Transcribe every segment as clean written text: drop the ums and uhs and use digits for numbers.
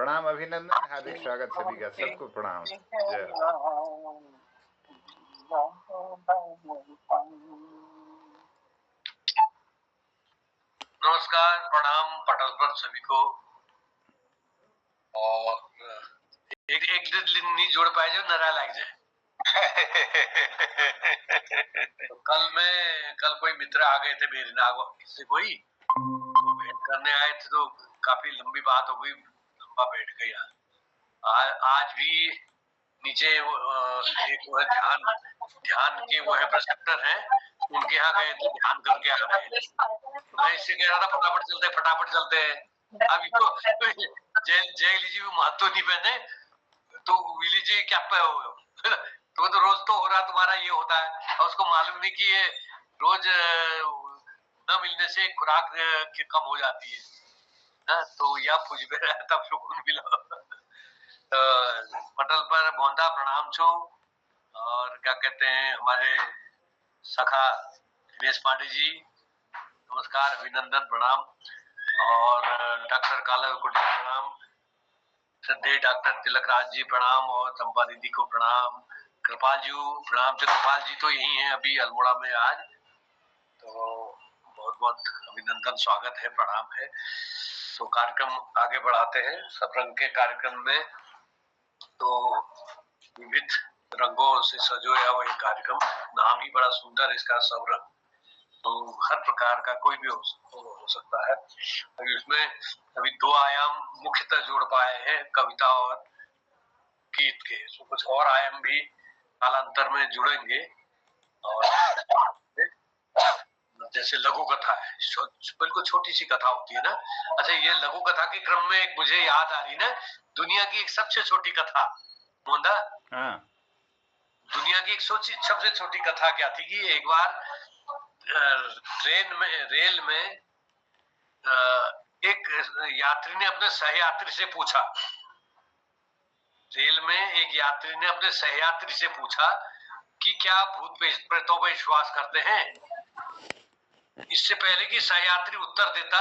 प्रणाम, अभिनंदन, हार्दिक स्वागत सभी का, सबको प्रणाम। जय नमस्कार, प्रणाम पटल पर सभी को। और एक एक दिन नहीं जोड़ पाए जो नारा लग जाए। तो कल कोई मित्र आ गए थे मेरे नागो से, कोई तो भेंट करने आए थे, तो काफी लंबी बात हो गई, लंबा बैठ गया। आज भी नीचे एक वो है ध्यान के वो है प्रशिक्षक हैं, उनके यहाँ गए थे, ध्यान करके आ रहे हैं। मैं इससे कह रहा था फटाफट चलते हैं। अब इसको जय लीजिए महत्व नहीं पहने तो विली जी क्या पे हो तो रोज तो हो रहा तुम्हारा ये होता है, और उसको मालूम नहीं कि ये रोज न मिलने से खुराक कम हो जाती है ना, तो यह पूछ में रहा तब सुकून मिला। पटल पर बोंदा प्रणाम छो, और क्या कहते हैं हमारे सखा दिनेश पांडे जी, नमस्कार, अभिनंदन, प्रणाम। और डॉक्टर कालाकुटी प्रणाम, श्रद्धेय डॉक्टर तिलक राज जी प्रणाम, और चंपा दीदी को प्रणाम, कृपाल जी प्रणाम। कृपाल जी तो यही हैं अभी अल्मोड़ा में आज, तो बहुत बहुत अभिनंदन, स्वागत है, प्रणाम है। तो कार्यक्रम आगे बढ़ाते हैं सबरंग के कार्यक्रम में। तो विविध रंगों से सजोया हुआ ये कार्यक्रम, नाम ही बड़ा सुंदर इसका, सबरंग। तो हर प्रकार का कोई भी हो सकता है। इसमें अभी 2 आयाम मुख्यतः जोड़ पाए हैं, कविता और गीत के। तो कुछ और आयाम भी कालांतर में जुड़ेंगे, और जैसे लघु कथा है, बिल्कुल छोटी सी कथा होती है ना। अच्छा, ये लघु कथा के क्रम में एक मुझे याद आ रही ना, दुनिया की एक सबसे छोटी कथा मोंदा। हाँ। दुनिया की एक सबसे छोटी कथा क्या थी कि एक बार रेल में एक यात्री ने अपने सहयात्री से पूछा, रेल में एक यात्री ने अपने सहयात्री से पूछा कि क्या भूत प्रेतों पर विश्वास करते हैं। इससे पहले कि सहयात्री उत्तर देता,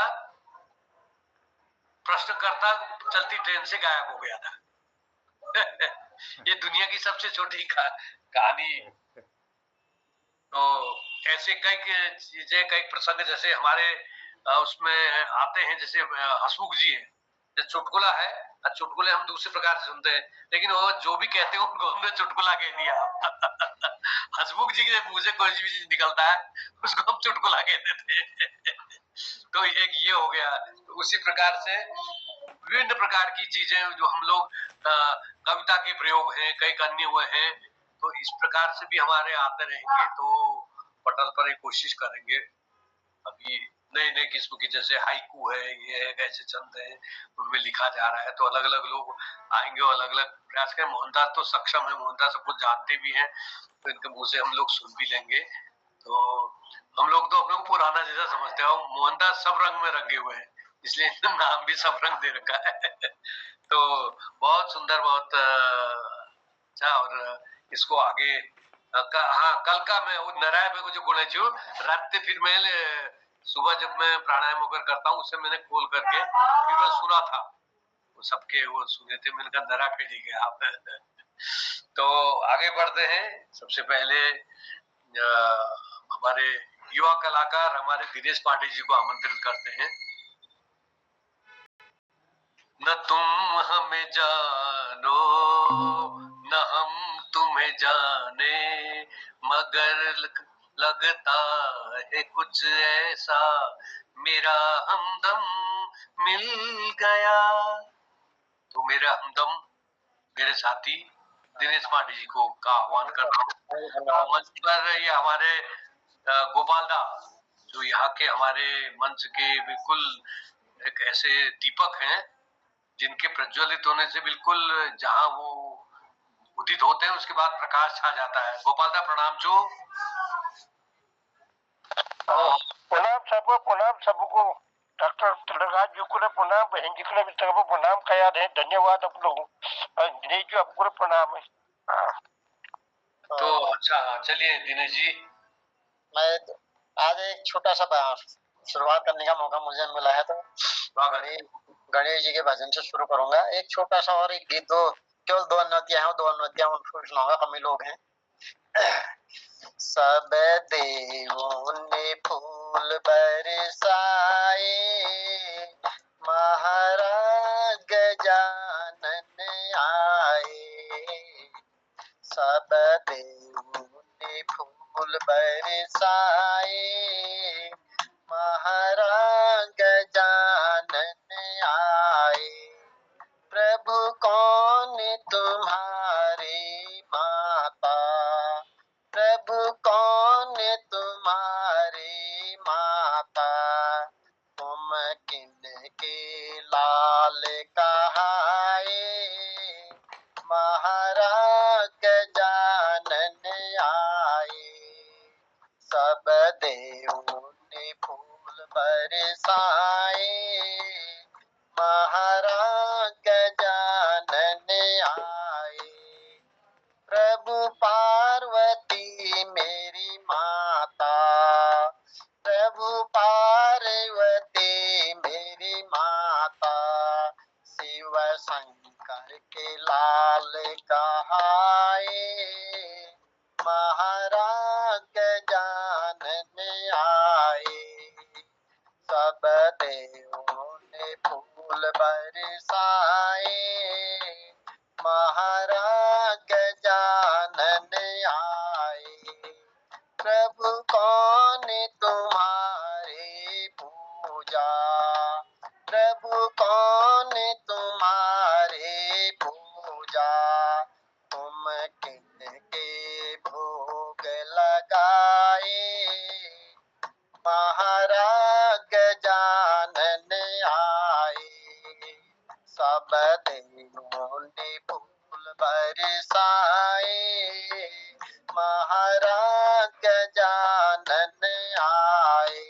प्रश्नकर्ता चलती ट्रेन से गायब हो गया था। ये दुनिया की सबसे छोटी कहानी। तो ऐसे कई चीजें, कई प्रसंग जैसे हमारे उसमें आते हैं, जैसे हसमुख जी है, चुटकुला है, चुटकुले हम दूसरे प्रकार से सुनते हैं, लेकिन वो जो भी कहते हैं उनको हमने चुटकुला कह दिया। हसमुख जी के मुंह से कोई भी चीज निकलता है उसको हम चुटकुला कहते थे। तो एक ये हो गया। तो उसी प्रकार से विभिन्न प्रकार की चीजें जो हम लोग कविता के प्रयोग हैं, कई अन्य हुए हैं, तो इस प्रकार से भी हमारे आते रहेंगे। तो पटल पर एक कोशिश करेंगे अभी नए नए किस्म की, जैसे हाइकू है, ये है, ऐसे चंद है, उनमें लिखा जा रहा है। तो अलग अलग लोग आएंगे और अलग अलग प्रयास करें। मोहनदास तो सक्षम है, मोहनदास सब कुछ जानते भी हैं, तो इनके मुंह से हम लोग सुन भी लेंगे। तो हम लोग तो अपने को पुराना जैसा समझते हैं, मोहनदास सब रंग में रंगे हुए हैं, इसलिए नाम भी सब रंग दे रखा है। तो बहुत सुंदर, बहुत अच्छा। और इसको आगे हाँ, कल का मैं नारायण में जो बोले छू रात फिर मैं सुबह जब मैं प्राणायाम वगैरह करता हूँ, उससे मैंने खोल करके फिर मैं सुना था, वो सबके वो सुने थे, मैंने कहा नरा पे गया आप। तो आगे बढ़ते हैं। सबसे पहले हमारे युवा कलाकार हमारे दिनेश पांडे जी को आमंत्रित करते हैं। न तुम हमें जानो न हम तुम्हें जाने, मगर लगता है कुछ ऐसा मेरा हमदम मिल गया। तो मेरा हमदम, मेरे साथी दिनेश पांडे जी को का आह्वान करता हूँ मंच पर। ये हमारे गोपाल दा, जो यहाँ के हमारे मंच के बिल्कुल एक ऐसे दीपक हैं, जिनके प्रज्वलित होने से बिल्कुल जहां वो उदित होते हैं उसके बाद प्रकाश छा जाता है। गोपाल दा प्रणाम छो। प्रणाम सबको। डॉक्टर तिलकराज जी को प्रणाम, बहन जी को भी प्रणाम कया है, धन्यवाद आप लोग। दिनेश जी आपको प्रणाम है। तो अच्छा, चलिए दिनेश जी। मैं आज एक छोटा सा बयान शुरुआत करने का मौका मुझे मिला है, तो गणेश जी के भजन से शुरू करूंगा। एक छोटा सा और एक गीत, दो केवल दो अन्नतियां हैं, दो अन्नतियां उनको सुनाऊंगा, कम ही लोग हैं। सब देवों ने फूल बरसाए, महाराज गजानन आए। सब देवों ने फूल बरसाए, महाराज गजानन आए। प्रभु कौन तुम्हारी माता, प्रभु कौन तुम्हारी माता, तुम किनके लाल कहाए, महाराज गजानन आए। सब देवों ने फूल बरसाए, महाराज गजानन आए। प्रभु पार्वती मेरी माता, प्रभु पार्वती मेरी माता, शिव शंकर के लाल कहाए, महाराज गजानन आए। सब देवों ने फूल बरसाए, महाराज गजानन आए। प्रभु कौन तुम्हारी पूजा, प्रभु कौन तुम्हारी पूजा, तुम किनके भोग लगाए, महाराज गजानन आए। सब देवों ने फूल बरसाए, महाराज गजानन आए।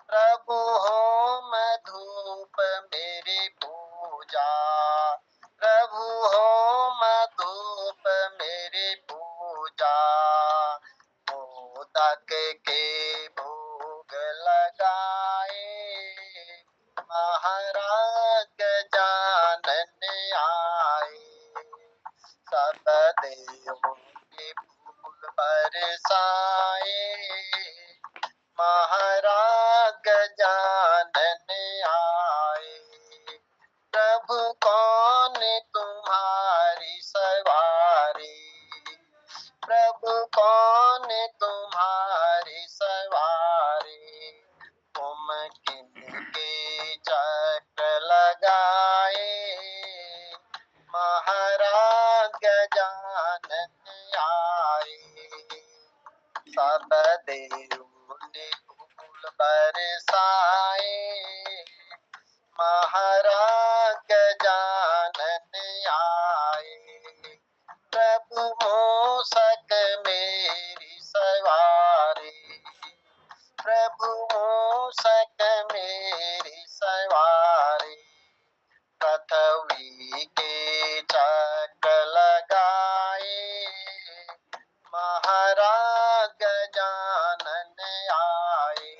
प्रभु होम धूप मेरी पूजा, प्रभु होम धूप मेरी पूजा, मोदक के भोग लगाए, महाराज गजानन आए। सब देवों ने फूल बरसाए, महाराज गजानन आए। प्रभु कौन तुम्हारी सवारी, प्रभु कौन तुम्हारी सवारी, तुम किनके चक्र लगाए, महाराज गजानन आए। सब देवों ने फूल बरसाए, महाराज गजानन आए। प्रभु मूषक मेरी सवारी, प्रभु मूषक मेरी सवारी, पृथ्वी के चक्र लगाए, महाराज गजानन आए।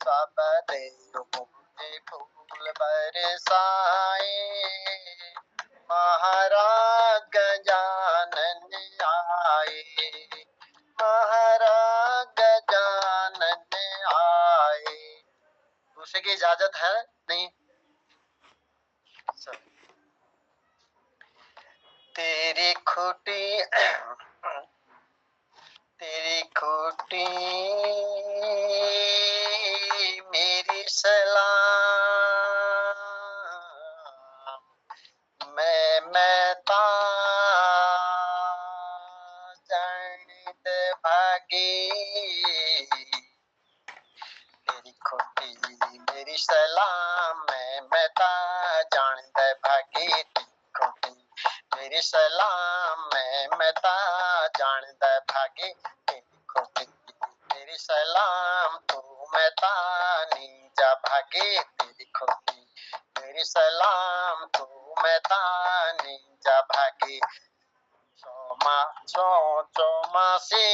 सब देवों ने फूल बरसाए, महाराज गजानन आए, महाराज गजानन आए। दूसरे की इजाजत है नहीं? तेरी खुटी तेरी खुटी मेरी सलाम, मैं जनित भागी, तेरी खुटी मेरी सलाम, मैं जानत भागी, तेरी खुटी मेरी सलाम, मैं जानत भागी, तेरी खुटी मेरी सलाम, तू मैं नीजा भागी, तेरी खुटी मेरी सलाम, तू मैं नीजा भागी। चौमासी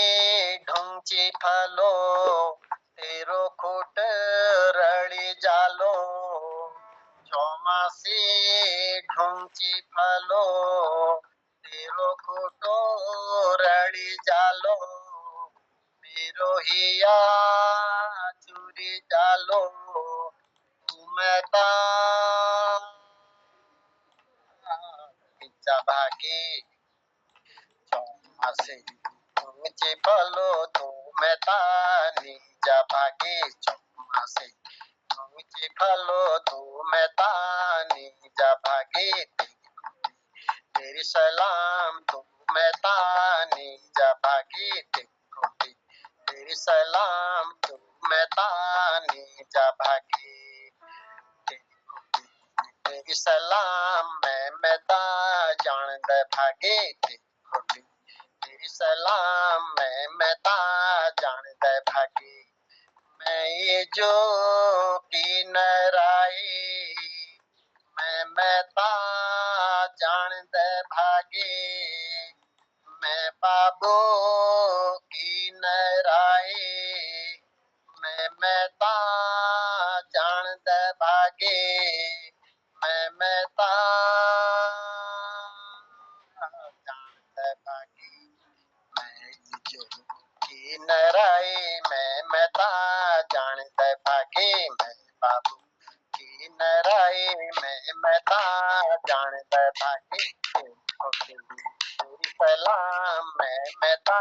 ढूंची फलो, तेरो खोट जालो चौमासे ढूंची फलो तेरो खोटो रड़ी जालो मेरो हिया चूरी जालो तुम्हें पिज्जा भागे चौमासे ढूंची फलो तुम्हें तानी जा भागे चौमासे ढूंची फलो तुम्हें तानी जा भागे तेरी सलाम तुम्हें तानी जा भागे तेरी सलाम तुम्हें तानी जा भागे तेरी सलाम मैं ता जान दे भागे तेरी सलाम मैं ता जान दे भागे मैं ये जो की नराई मैं ता जान दे भागे मैं बाबू की नराई मैं ता जान दे भागे मैं ता जान दे भागे मैं जो की नराई मैं ता जान दे भागे मैं बाबू की नराई मैं ता जान दे भागे तेरी सलाम मैं ता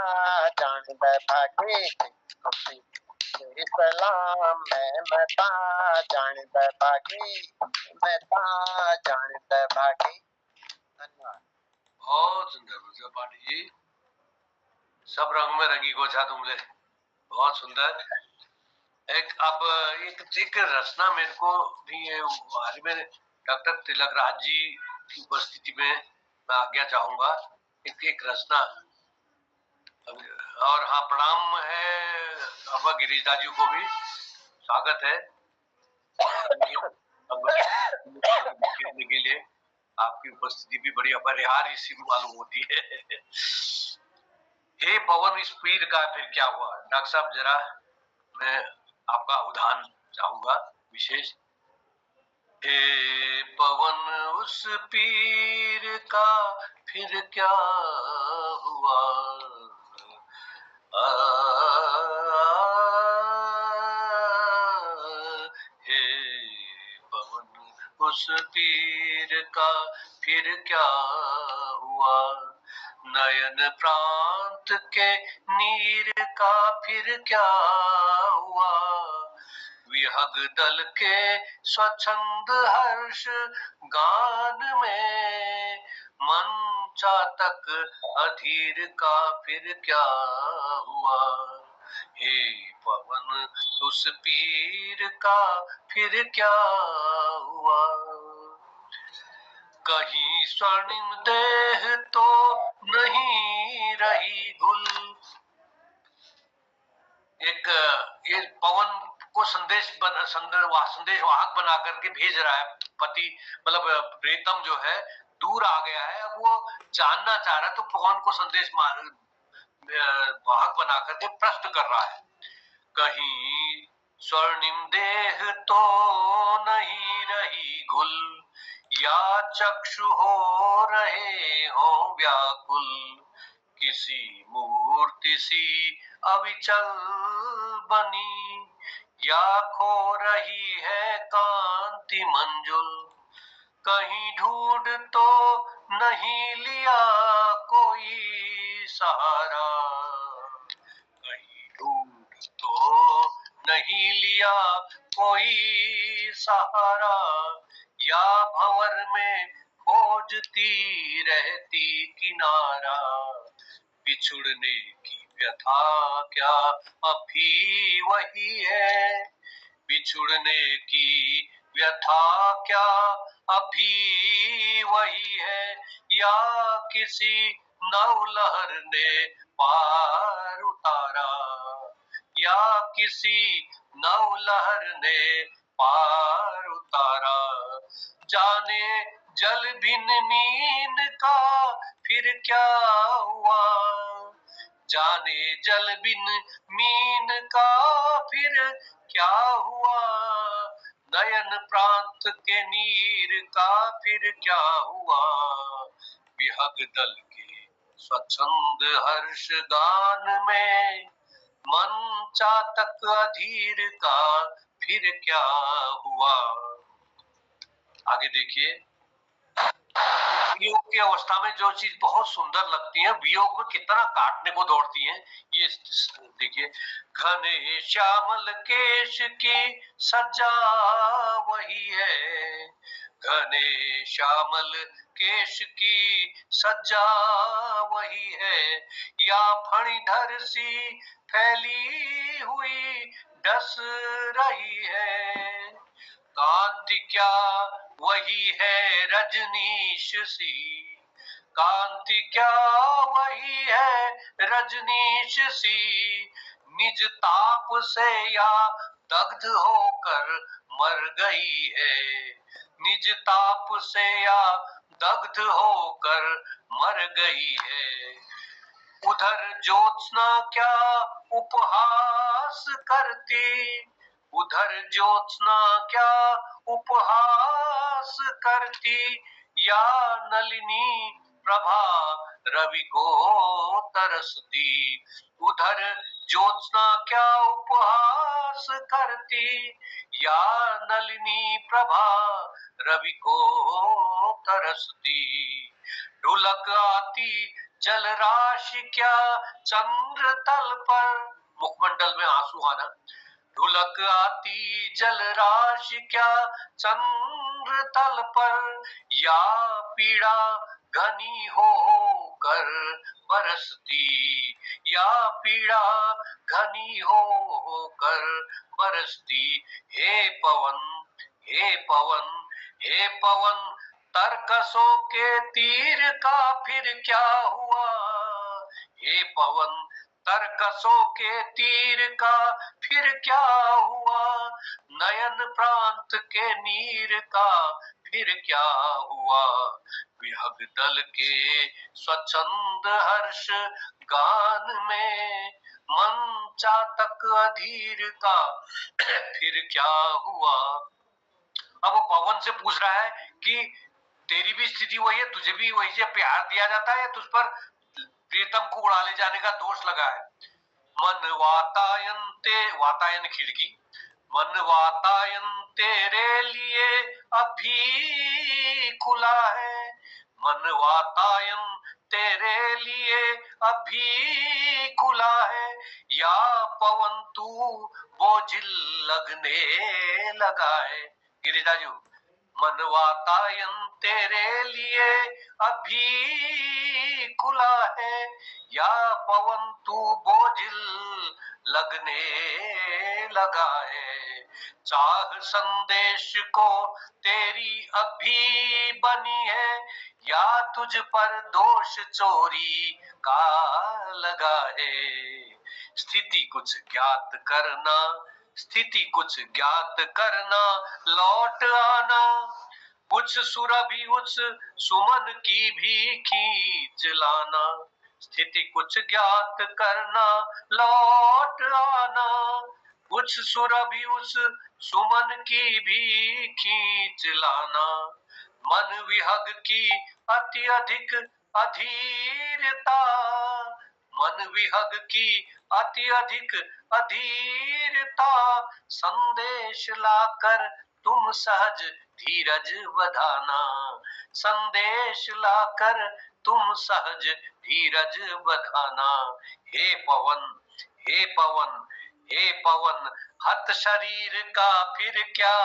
जान दे भागे तेरी सलाम मैं ता जान दे भागे मैं ता जान दे भागे। धन्यवाद। बहुत सुंदर मुझे पांडे जी, सब रंग में रंगी गोछा तुमने, बहुत सुंदर। एक रचना मेरे को भी हाल में डॉक्टर तिलक राज जी की उपस्थिति में मैं आज्ञा चाहूंगा, एक रचना। और हाँ, प्रणाम है अम्मा गिरिजा जी को भी, स्वागत है कहने के लिए। आपकी उपस्थिति भी बड़ी अपरिहार्य सी मालूम होती है। हे पवन, इस पीर का फिर क्या हुआ? डॉक्टर साहब जरा मैं आपका उदाहरण चाहूंगा विशेष। हे पवन, उस पीर का फिर क्या हुआ? हे पवन, उस पीर का फिर क्या हुआ? नयन प्रांत के नीर का फिर क्या हुआ? विहग दल के स्वच्छंद हर्ष गान में मन चातक अधीर का फिर क्या हुआ? हे पवन, उस पीर का फिर क्या हुआ? कहीं स्वर्णिम देह तो नहीं रही गुल। एक ये पवन को संदेश वाहक बना करके भेज रहा है पति, मतलब प्रीतम जो है दूर आ गया है, अब वो जानना चाह रहा है, तो पवन को संदेश वाहक बना करके प्रश्न कर रहा है। कहीं स्वर्णिम देह तो नहीं रही गुल, या चक्षु हो रहे हो व्याकुल, किसी मूर्ति सी अविचल बनी, या खो रही है कांति मंजुल। कहीं ढूंढ तो नहीं लिया कोई सहारा, कहीं ढूंढ तो नहीं लिया कोई सहारा, या भंवर में खोजती रहती किनारा। बिछुड़ने की व्यथा क्या अभी वही है? बिछुड़ने की व्यथा क्या अभी वही है? या किसी नवलहर ने पार उतारा, या किसी नवलहर ने पार उतारा। जाने जल बिन मीन का फिर क्या हुआ? जाने जल बिन मीन का फिर क्या हुआ? नयन प्रांत के नीर का फिर क्या हुआ, विहग दल के स्वच्छंद हर्ष गान में, मन चातक अधीर का फिर क्या हुआ। आगे देखिए, वियोग की अवस्था में जो चीज बहुत सुंदर लगती है, वियोग में कितना काटने को दौड़ती है, ये देखिए। घने श्यामल केश की सज्जा वही है, घने श्यामल केश की सज्जा वही है, या फणिधर सी फैली हुई डस रही है, कांति क्या वही है रजनीश सी, कांति क्या वही है रजनीश सी, निज ताप से या दग्ध होकर मर गई है, निज ताप से या दग्ध होकर मर गई है। उधर ज्योत्सना क्या उपहास करती, उधर ज्योत्सना क्या उपहास करती, या नलिनी प्रभा रवि को तरसती, उधर ज्योत्सना क्या उपहास करती, या नलिनी प्रभा रवि को तरसती, ढुलक आती जल राशि क्या चंद्र तल पर, मुखमंडल में आंसू आना, ढुलक आती जल राशि क्या चंद्र तल पर, या पीड़ा घनी हो कर बरसती, या पीड़ा घनी हो कर बरसती, हे पवन हे पवन हे पवन, तरकसों के तीर का फिर क्या हुआ, हे पवन तरकसों के तीर का फिर क्या हुआ, नयन प्रांत के नीर का फिर क्या हुआ, विहग दल के स्वच्छंद हर्ष गान में, मन चातक अधीर का फिर क्या हुआ। अब वो पवन से पूछ रहा है कि तेरी भी स्थिति वही है, तुझे भी वही से प्यार दिया जाता है, तुझ पर प्रीतम को उड़ा ले जाने का दोष लगा है। मन वातायन वातायन खिड़की, मन वातायन तेरे लिए अभी खुला है, मन वातायन तेरे लिए अभी खुला है, या पवन तू बोझिल लगने लगा है। गिरिजाजू, मन वातायन तेरे लिए अभी खुला है, या पवन तू बोझिल लगने लगा है, चाह संदेश को तेरी अभी बनी है, या तुझ पर दोष चोरी का लगा है, स्थिति कुछ ज्ञात करना, स्थिति कुछ ज्ञात करना, लौट आना, कुछ सुरभि उस सुमन की भी खींच लाना, स्थिति कुछ ज्ञात करना, लौट आना, कुछ सुरभि उस सुमन की भी खींच लाना, मन विहग की अति अधिक अधीरता, मन विहग की अति अधिक अधीरता, संदेश लाकर तुम सहज धीरज बधाना, संदेश लाकर तुम सहज धीरज बधाना, हे पवन हे पवन हे पवन, हत शरीर का फिर क्या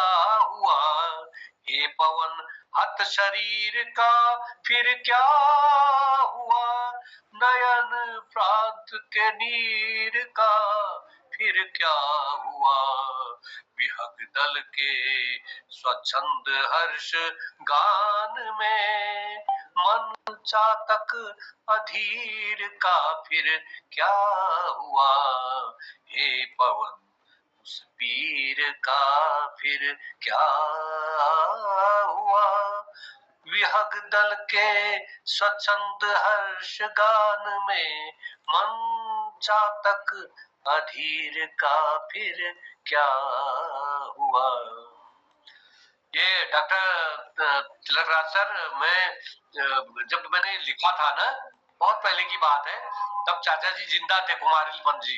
हुआ, हे पवन हत शरीर का फिर क्या हुआ, नयन प्रांत के नीर का फिर क्या हुआ, विहग दल के स्वच्छंद हर्ष गान में, मन चातक अधीर का फिर क्या हुआ, हे पवन उस पीर का फिर क्या हुआ, विहग दल के स्वच्छंद हर्ष गान में, मन चातक अधीर का फिर क्या हुआ। ये डॉक्टर तिलकराज सर, जब मैंने लिखा था ना, बहुत पहले की बात है, तब चाचा जी जिंदा थे, कुमारिल पंत जी।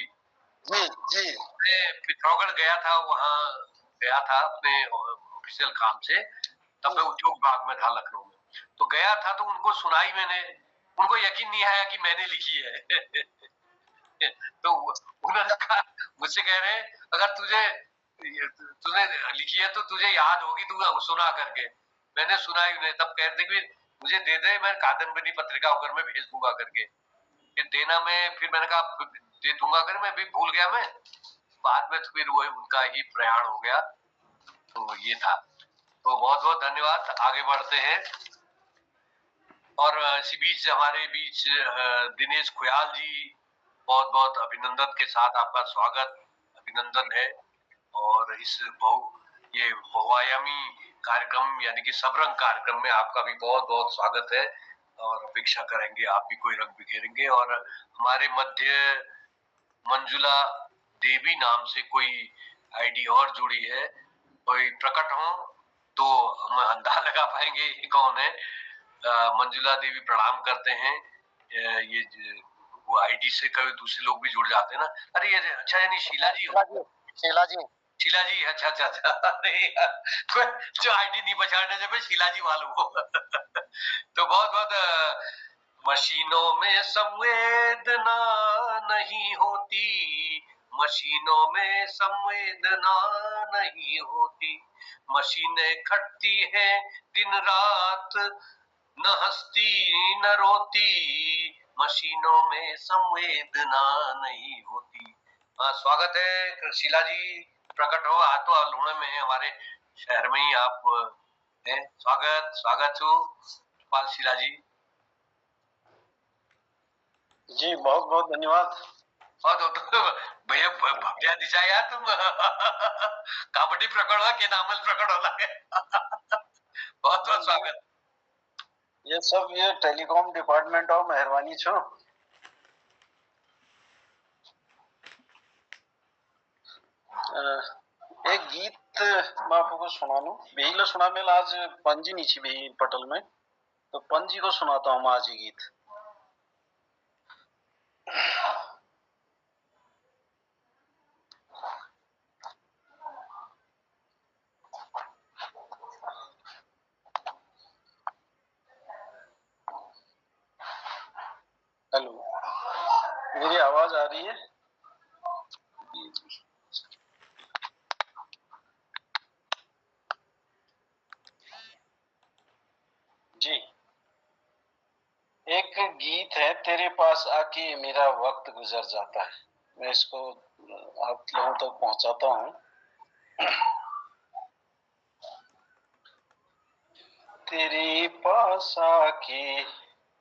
जी जी। मैं पिथौरागढ़ गया था, वहाँ गया था अपने ऑफिशियल काम से, तब मैं उद्योग विभाग में था लखनऊ में। तो गया था तो उनको सुनाई मैंने, उनको यकीन नहीं आया कि मैंने लिखी है। तो उन्होंने कहा, मुझसे कह रहे अगर तूने लिखी है तो तुझे याद होगी, तू सुना करके। मैंने सुनाई उन्हें, तब कहते कि मुझे दे दे, मैं कादम्बरी पत्रिका होकर मैं भेज दूंगा करके। फिर देना में, फिर मैंने कहा दे दूंगा कर, मैं भी भूल गया मैं। बाद में तो फिर वो उनका ही प्रयाण हो गया। तो ये था। तो बहुत बहुत धन्यवाद। आगे बढ़ते हैं। और इसी बीच हमारे बीच दिनेश खुयाल जी, बहुत बहुत अभिनंदन के साथ आपका स्वागत, अभिनंदन है। और इस ये बहुआयामी कार्यक्रम यानी कि सबरंग कार्यक्रम में आपका भी बहुत बहुत स्वागत है, और अपेक्षा करेंगे आप भी कोई रंग बिखेरेंगे। और हमारे मध्य मंजुला देवी नाम से कोई आईडी और जुड़ी है, कोई प्रकट हो तो हम अंदाजा लगा पाएंगे ये कौन है। मंजुला देवी प्रणाम करते हैं। ये वो आईडी से कभी दूसरे लोग भी जुड़ जाते हैं ना। अरे ये अच्छा, यानी शीला जी हो? शीला जी, शीला जी, अच्छा अच्छा अच्छा। अरे यार, जो आईडी नहीं पहचानने से मैं शीला जी मालूम हो। तो बहुत बहुत मशीनों में संवेदना नहीं होती, मशीनों में संवेदना नहीं होती, मशीनें खटती है दिन रात, न हंसती न रोती, मशीनों में संवेदना नहीं होती। स्वागत है शीला जी, प्रकट हो। आज तो लुणे में है, हमारे शहर में ही आप हैं। स्वागत स्वागत छू पाल शीला जी। जी बहुत बहुत धन्यवाद। तो भैया भव्या दिशा यार तुम कबड्डी प्रकट हो के नामल प्रकट होला के। बहुत बहुत स्वागत। ये सब ये टेलीकॉम डिपार्टमेंट और मेहरबानी छो। एक गीत मैं आपको सुना लूं। बेहिला सुना मेला आज पंजी नीची बेही पटल में, तो पंजी को सुनाता हूँ आज ये गीत। हेलो, मेरी आवाज आ रही है? जी, एक गीत है, तेरे पास आके मेरा वक्त गुजर जाता है। मैं इसको आप लोगों तक पहुंचाता हूँ। तेरे पास आके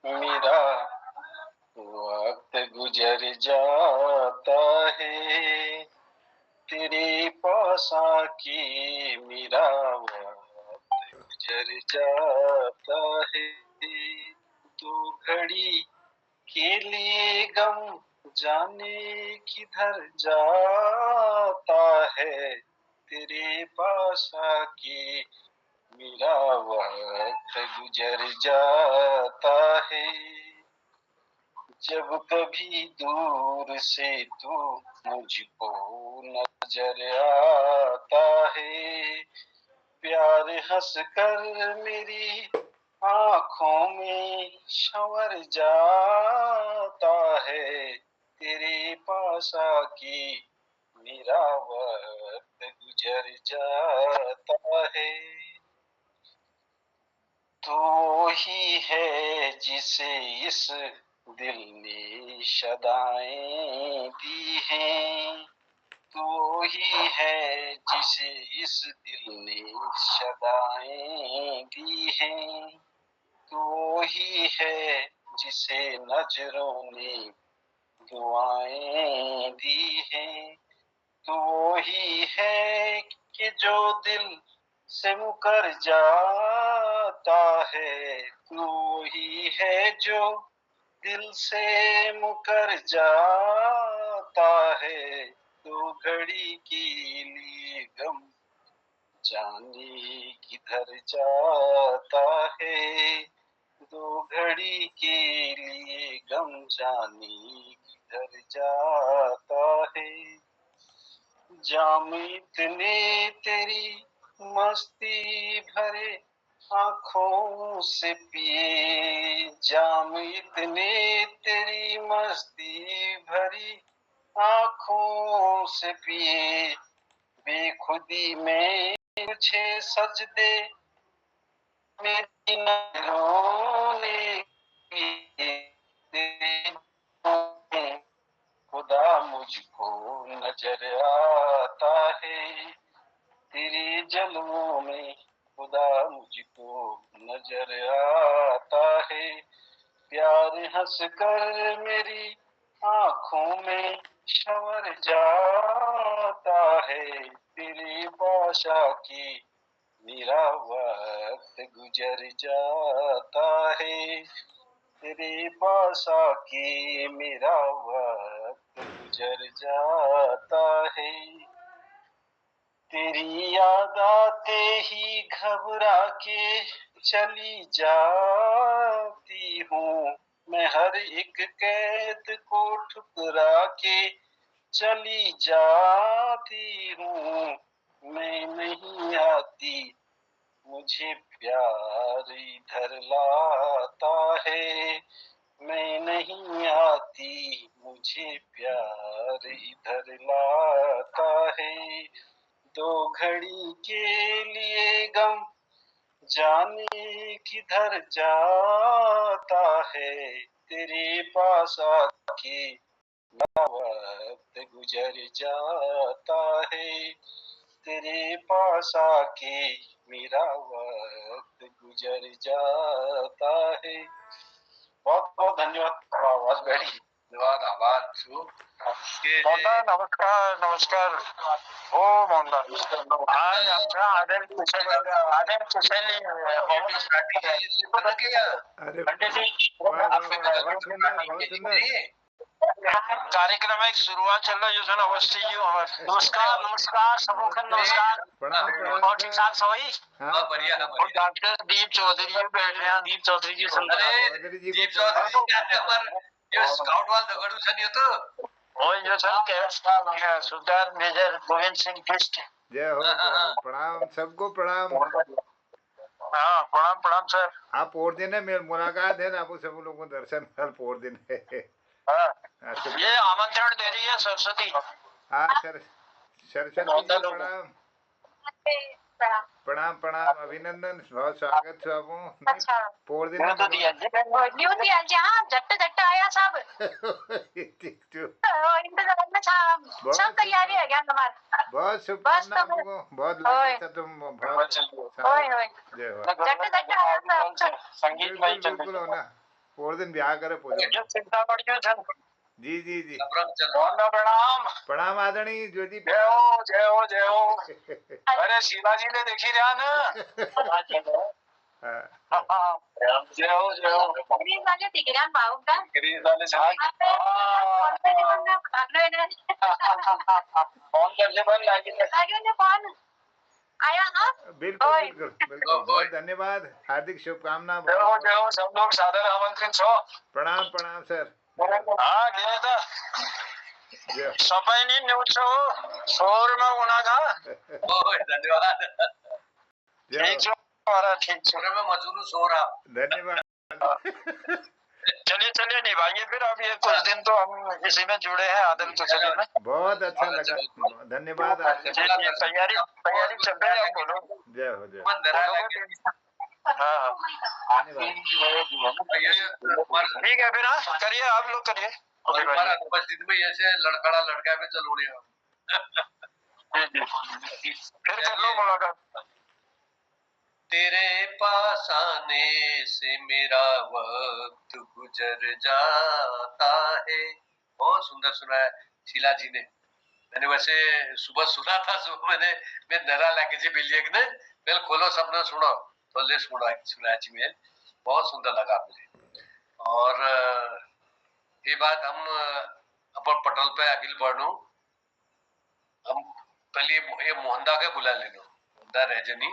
मेरा वक्त गुजर जाता है, तेरे पास आके मेरा वक्त गुजर जाता है, तो घड़ी के लिए गम जाने किधर जाता है, तेरे पास आके मेरा वक्त गुजर जाता है। जब कभी दूर से तू मुझको नजर आता है, प्यार हंस कर मेरी आंखों में संवर जाता है, तेरे पास आके मेरा वक्त गुजर जाता है। तो ही है जिसे इस दिल ने सदाएं दी हैं, तो ही है जिसे इस दिल ने सदाएं दी हैं, तो ही है जिसे नजरों ने दुआएं दी हैं, तो ही है कि जो दिल से मुकर जाता है, तू ही है जो दिल से मुकर जाता है, तो घड़ी के लिए गम जाने किधर जाता है, दो घड़ी के लिए गम जाने किधर जाता है। जाम इतने तेरी मस्ती भरे आंखों से पिए, जाम इतने तेरी मस्ती भरी आंखों से पिए, बेखुदी में तुझे सजदे मेरी नजरों ने किए, खुदा मुझको नजर आता है तेरे जलवों में, खुदा मुझको नजर आता है। प्यार हंस कर मेरी आंखों में शवर जाता है, तेरी भाषा की मेरा वक्त गुजर जाता है, तेरे पास आके मेरा वक्त गुजर जाता है। तेरी याद आते ही घबरा के चली जाती हूँ, मैं हर एक कैद को ठुकरा के चली जाती हूँ। मैं नहीं आती मुझे प्यार इधर लाता है, मैं नहीं आती मुझे प्यार इधर लाता है। दो घड़ी के लिए गम जाने किधर जाता है, तेरे पास आके वक्त गुजर जाता है, तेरे पास आके मेरा वक्त गुजर जाता है। बहुत बहुत धन्यवाद। आवाज बैठी। धन्यवाद आवाज मोहनदास नमस्कार नमस्कार। हो मोहनदास आज आमच्या आदर कुशली अरे वाह वाह वाह, बहुत सुंदर बहुत सुंदर। कार्यक्रम एक शुरुआत चल रहा है अवस्थी जी। नमस्कार नमस्कार सबको नमस्कार। प्रणाम प्रणाम और ठीक ठाक सभी। हाँ बढ़िया और डॉक्टर दीप चौधरी जी बैठे हैं। दीप चौधरी जी सुंदर चौधरी जी दीप को चौधरी यो स्काउट वाल दगड़ू छ नि तो और जो सर के सुधार मेजर गोविंद सिंह बिष्ट। जय हो जय हो, प्रणाम सबको प्रणाम। हाँ प्रणाम प्रणाम सर। आप और दिन है मेरी मुलाकात है ना, आप सब लोगों को दर्शन कल और दिन है। ये आमंत्रण दे रही है सरस्वती। हाँ सर सरस्वती जी प्रणाम प्रणाम प्रणाम, अभिनंदन, बहुत स्वागत है आपको। अच्छा पोर दिन न्यू तो दिया जी। न्यू दिया जी। हाँ झट झट आया सब। ठीक तो इंतजार में सब तैयारी है क्या हमारा। बहुत शुभकामना आपको, बहुत लगे था तुम बहुत होय होय जय हो। झट झट आया सब। संगीत में बिल्कुल बिल्कुल हो ना, पोर दिन ब्याह करे पूजो। चिंता बढ़ियो छन। जी जी जी प्रणाम प्रणाम आदरणीय ज्योति जय हो जय हो जय हो। अरे शिवा जी ने देखी रहा ना। हाँ, जय हो जय हो। ग्रीन वाले दिख रहे हैं बाबू का। ग्रीन वाले फोन करने पर लागे फोन आया। हाँ बिल्कुल बिल्कुल बिल्कुल, बहुत धन्यवाद, हार्दिक शुभकामना। जय हो सब लोग सादर आमंत्रित छो। प्रणाम प्रणाम सर। हाँ गिरिता जय सफाई नहीं न्यूज छो शोर में होना का। धन्यवाद ठीक छो हमारा ठीक छो। मैं मजूरू सो रहा धन्यवाद। चलिए चलिए निभाइए फिर। अब ये कुछ दिन तो हम इसी में जुड़े हैं आदम तो चलिए में। बहुत अच्छा लगा, धन्यवाद आपसे। तैयारी तैयारी चल रही है। आप बोलो जय हो जय हो। हाँ धन्यवाद। ठीक है फिर। हाँ करिए आप लोग करिए। उपस्थित में ऐसे लड़खड़ा लड़का पे चलो फिर कर लो मुलाकात। तेरे पास आने से मेरा वक्त गुजर जाता है। बहुत सुंदर सुना है शीला जी ने। मैंने वैसे सुबह सुना था, सुबह मैं नरा लाके जी बिलियक ने मेल खोलो सबने सुनो तो ले सुना जी में बहुत सुंदर लगा मुझे। और ये बात हम अपन पटल पे अखिल बढ़ू हम पहले ये मोहनदा के बुला लेनो। सुंदर है जनी।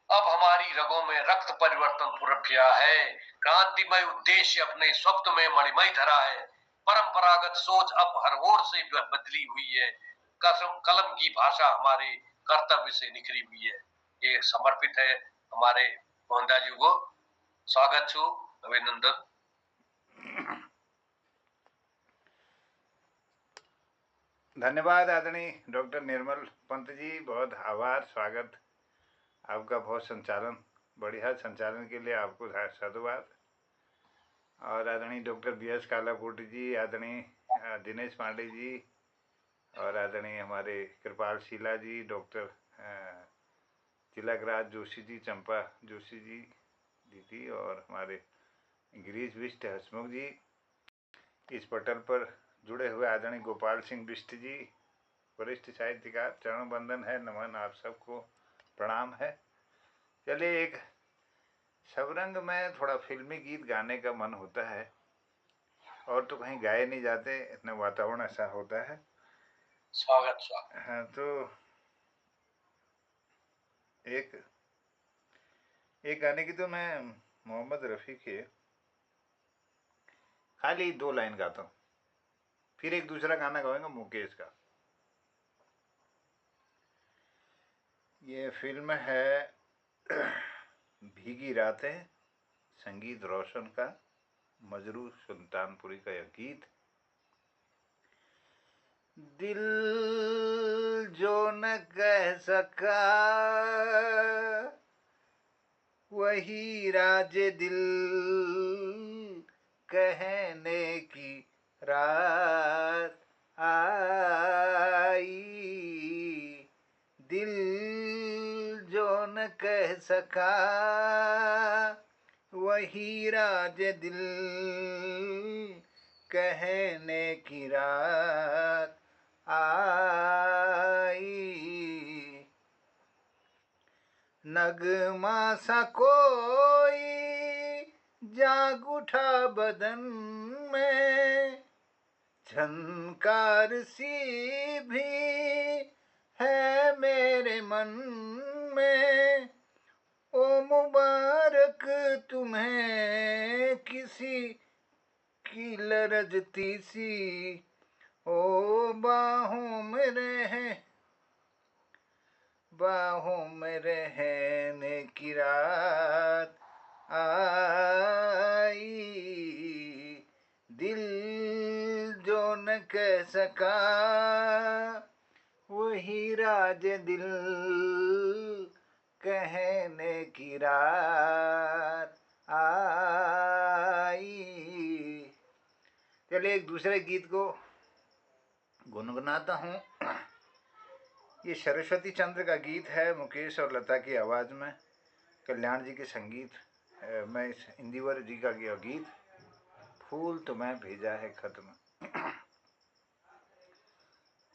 अब हमारी रगों में रक्त परिवर्तन पुरख गया है, क्रांतिमय उद्देश्य अपने स्वप्न में मणिमय धरा है। परंपरागत सोच अब हर ओर से बदली हुई है, कलम की भाषा हमारे कर्तव्य से निखरी हुई है। ये समर्पित है हमारे मोहनदास जी को। स्वागत छू, अभिनंदन। धन्यवाद आदरणीय डॉक्टर निर्मल पंत जी, बहुत आभार, स्वागत आपका। बहुत संचालन, बढ़िया संचालन के लिए आपको साधुवाद। और आदरणीय डॉक्टर BS कालाकोटी जी, आदरणीय दिनेश पांडे जी, और आदरणीय हमारे कृपाल शीला जी, डॉक्टर तिलकराज जोशी जी, चंपा जोशी जी दीदी, और हमारे गिरीश बिष्ट हसमुख जी, इस पटल पर जुड़े हुए आदरणीय गोपाल सिंह बिष्ट जी, वरिष्ठ साहित्यकार, चरण बंदन है, नमन आप सबको, प्रणाम है। चलिए, एक शबरंग में थोड़ा फिल्मी गीत गाने का मन होता है, और तो कहीं गाए नहीं जाते, इतना वातावरण ऐसा होता है। स्वागत स्वागत। हाँ, तो एक गाने की तो मैं मोहम्मद रफ़ी के खाली 2 लाइन गाता हूँ, फिर एक दूसरा गाना गाऊंगा मुकेश का। ये फिल्म है भीगी रातें, संगीत रोशन का, मजरू सुल्तानपुरी का यह गीत। दिल जो न कह सका वही राज दिल कहने की रात आई। दिल जो न कह सका वही राज दिल कहने की रात आई। नगमा सा कोई जाग उठा बदन में, झनकार सी भी है मेरे मन में। ओ मुबारक तुम्हें किसी की लरजती सी, ओ बाहों में रहने की रात आई। दिल जो न कह सका वही राज दिल कहने की रात आई। चलिए, एक दूसरे गीत को गुनगुनाता हूँ। ये सरस्वती चंद्र का गीत है, मुकेश और लता की आवाज़ में, कल्याण जी के संगीत में इस इंदिवर जी का यह गीत। फूल तुम्हें भेजा है खत में।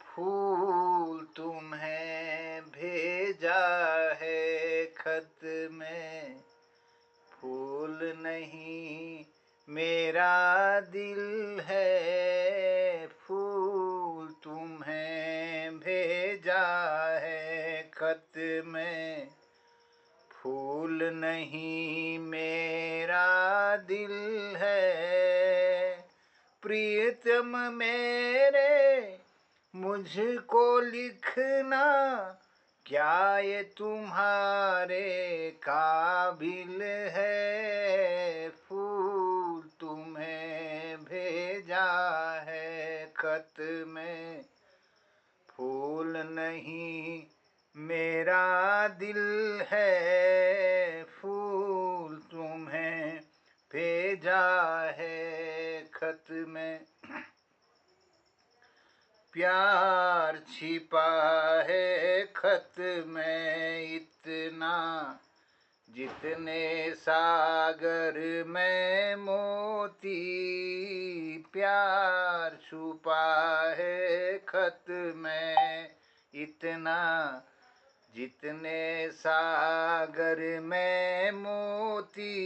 फूल तुम्हें भेजा है खत में, फूल नहीं मेरा दिल है। फूल तुम्हें भेजा है खत में, फूल नहीं मेरा दिल है। प्रियतम मेरे मुझको लिखना, क्या ये तुम्हारे काबिल है। फूल तुम्हें भेजा है खत में, फूल नहीं मेरा दिल है। फूल तुम्हें भेजा है खत में। प्यार छिपा है खत में इतना, जितने सागर में मोती। प्यार छुपा है खत में इतना, जितने सागर में मोती।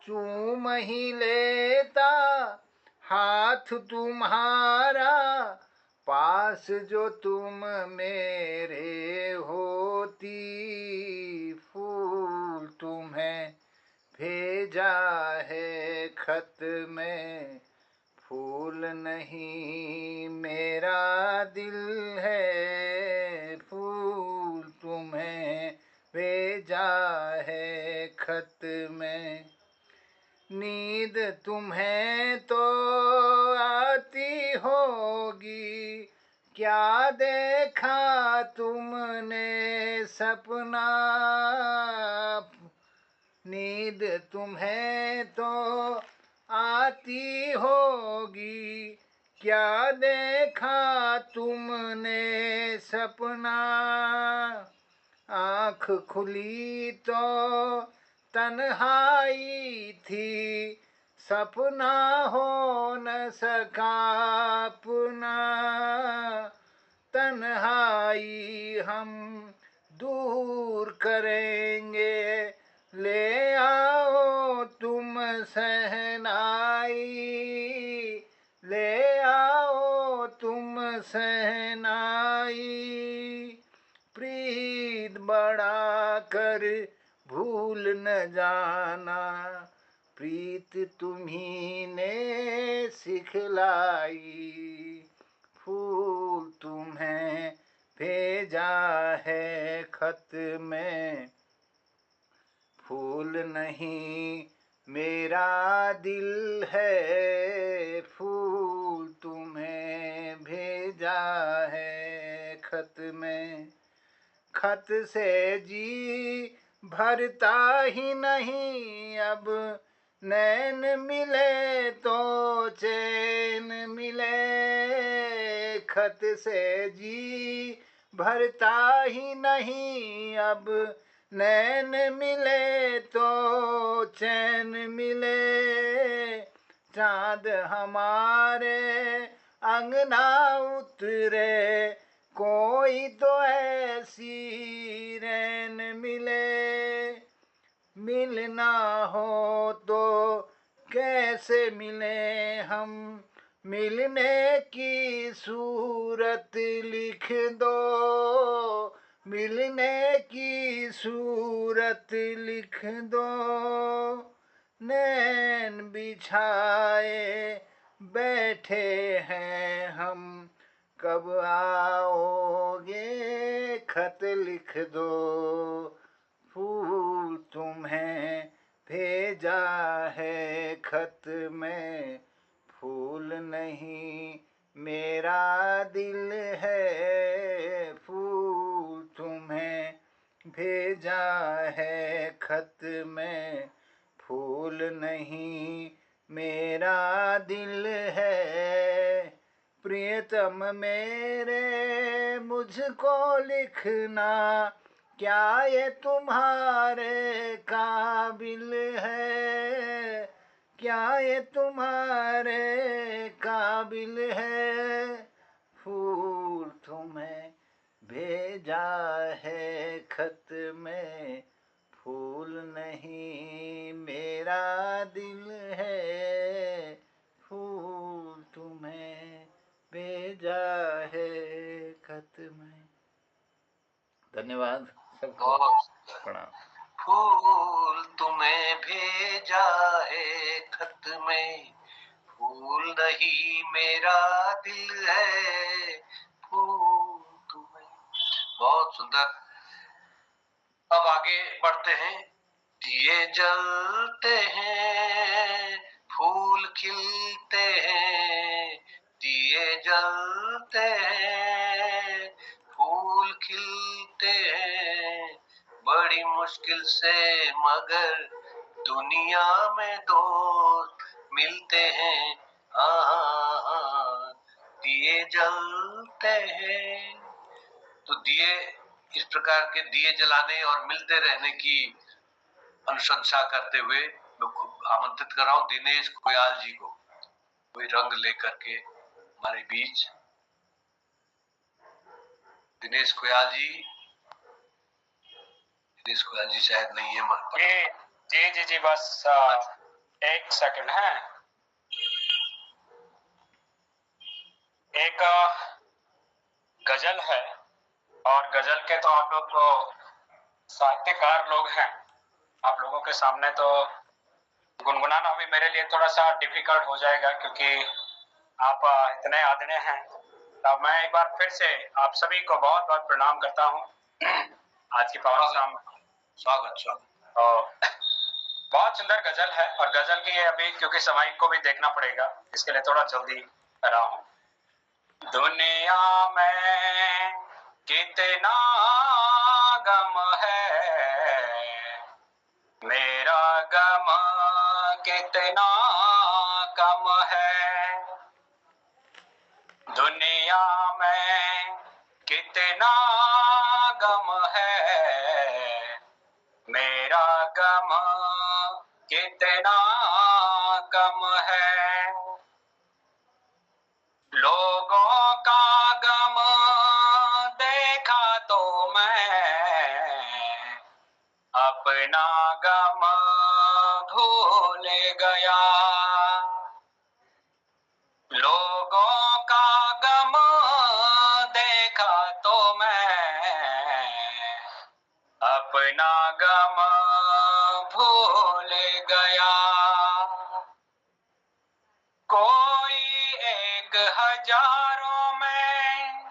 चूम ही लेता हाथ तुम्हारा, पास जो तुम मेरे होती, फूल तुम्हें भेजा है खत में, फूल नहीं मेरा दिल है, फूल तुम्हें भेजा है खत में। नींद तुम्हें तो आती होगी, क्या देखा तुमने सपना, नींद तुम्हें तो आती होगी, क्या देखा तुमने सपना, आँख खुली तो तन्हाई थी, सपना हो न सका अपना, तन्हाई हम दूर करेंगे, ले आओ तुम सहनाई, ले आओ तुम सहनाई, प्रीत बढ़ा कर भूल न जाना, प्रीत तुम्ही ने सिखलाई, फूल तुम्हें भेजा है खत में, फूल नहीं मेरा दिल है, फूल तुम्हें भेजा है खत में। खत से जी भरता ही नहीं अब, नैन मिले तो चैन मिले, खत से जी भरता ही नहीं अब, नैन मिले तो चैन मिले, चाँद हमारे अंगना उतरे, कोई तो ऐसी रैन मिले, मिलना हो तो कैसे मिले हम, मिलने की सूरत लिख दो, मिलने की सूरत लिख दो, नैन बिछाए बैठे हैं हम, कब आओगे खत लिख दो, फूल तुम्हें भेजा है खत में, फूल नहीं मेरा दिल है, फूल तुम्हें भेजा है खत में, फूल नहीं मेरा दिल है, प्रियतम मेरे मुझको लिखना, क्या ये तुम्हारे काबिल है, क्या ये तुम्हारे काबिल है, फूल तुम्हें भेजा है खत में, फूल नहीं मेरा दिल है, फूल तुम्हें भेजा है खत में। धन्यवाद सबको, प्रणाम। फूल तुम्हें भेजा है खत में, फूल नहीं मेरा दिल है, फूल तुम्हें। बहुत सुंदर। अब आगे बढ़ते हैं। दिए जलते हैं, फूल खिलते हैं, दिए जलते हैं, फूल खिलते हैं, बड़ी मुश्किल से मगर दुनिया में दोस्त मिलते हैं, दिए जलते हैं। तो दिए, इस प्रकार के दिए जलाने और मिलते रहने की अनुशंसा करते हुए मैं आमंत्रित कर रहा हूँ दिनेश कोयाल जी को, कोई रंग लेकर के हमारे बीच। दिनेश कोयाल जी, दिनेश कोयाल जी शायद नहीं है। जी बस एक सेकंड है। एक गजल है, और गजल के तो आप लोग तो साहित्यकार लोग हैं, आप लोगों के सामने तो गुनगुनाना भी मेरे लिए थोड़ा सा डिफिकल्ट हो जाएगा, क्योंकि आप इतने आदरणीय हैं। तो मैं एक बार फिर से आप सभी को बहुत बहुत प्रणाम करता हूँ आज की पावन शाम। स्वागत। तो बहुत सुंदर गजल है, और गजल की अभी क्योंकि समय को भी देखना पड़ेगा, इसके लिए थोड़ा जल्दी कर रहा हूँ। दुनिया में कितना गम है, मेरा गम कितना कम है। दुनिया में कितना गम है, मेरा गम कितना कम है। लोगों का गम देखा तो मैं अपना गम भूल गया। लोगों का गम देखा तो मैं अपना गम भूल गया। कोई एक हजारों में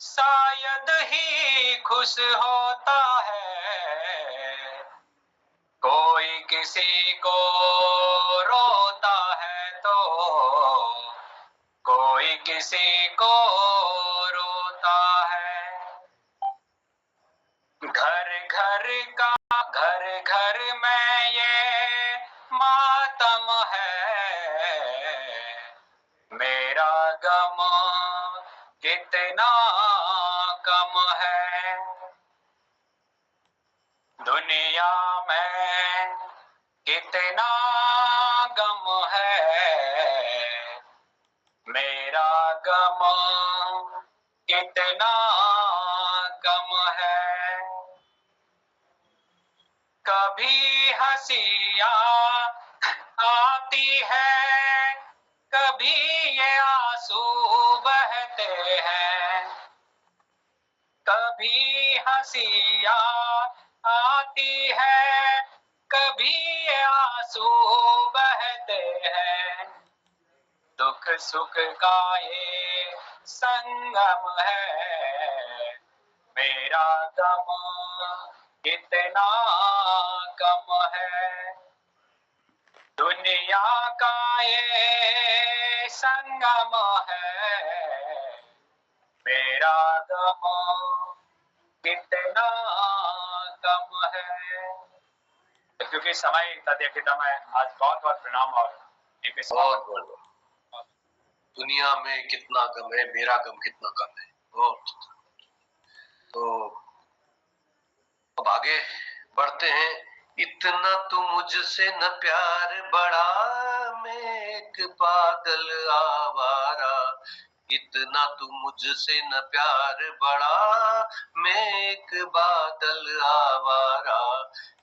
शायद ही खुश होता है, कोई किसी को रोता है तो कोई किसी को रोता है। घर घर में ये मातम है, मेरा गम कितना कम है। दुनिया में कितना गम है, मेरा गम कितना कम है। कभी हंसिया आती है, कभी ये आंसू बहते हैं। कभी हंसिया आती है, कभी ये आंसू बहते हैं। दुख सुख का ये संगम है, मेरा गम कितना कम है। दुनिया का ये संगम है, मेरा गम कितना कम है। क्योंकि समय इतना देखता मैं आज बहुत बहुत प्रणाम और बहुत दुनिया में कितना गम है, मेरा गम कितना कम है। बहुत। तो अब आगे बढ़ते हैं। इतना तू मुझसे न प्यार बड़ा, मैं एक बादल आवारा। इतना तू मुझसे न प्यार बड़ा, मैं एक बादल आवारा।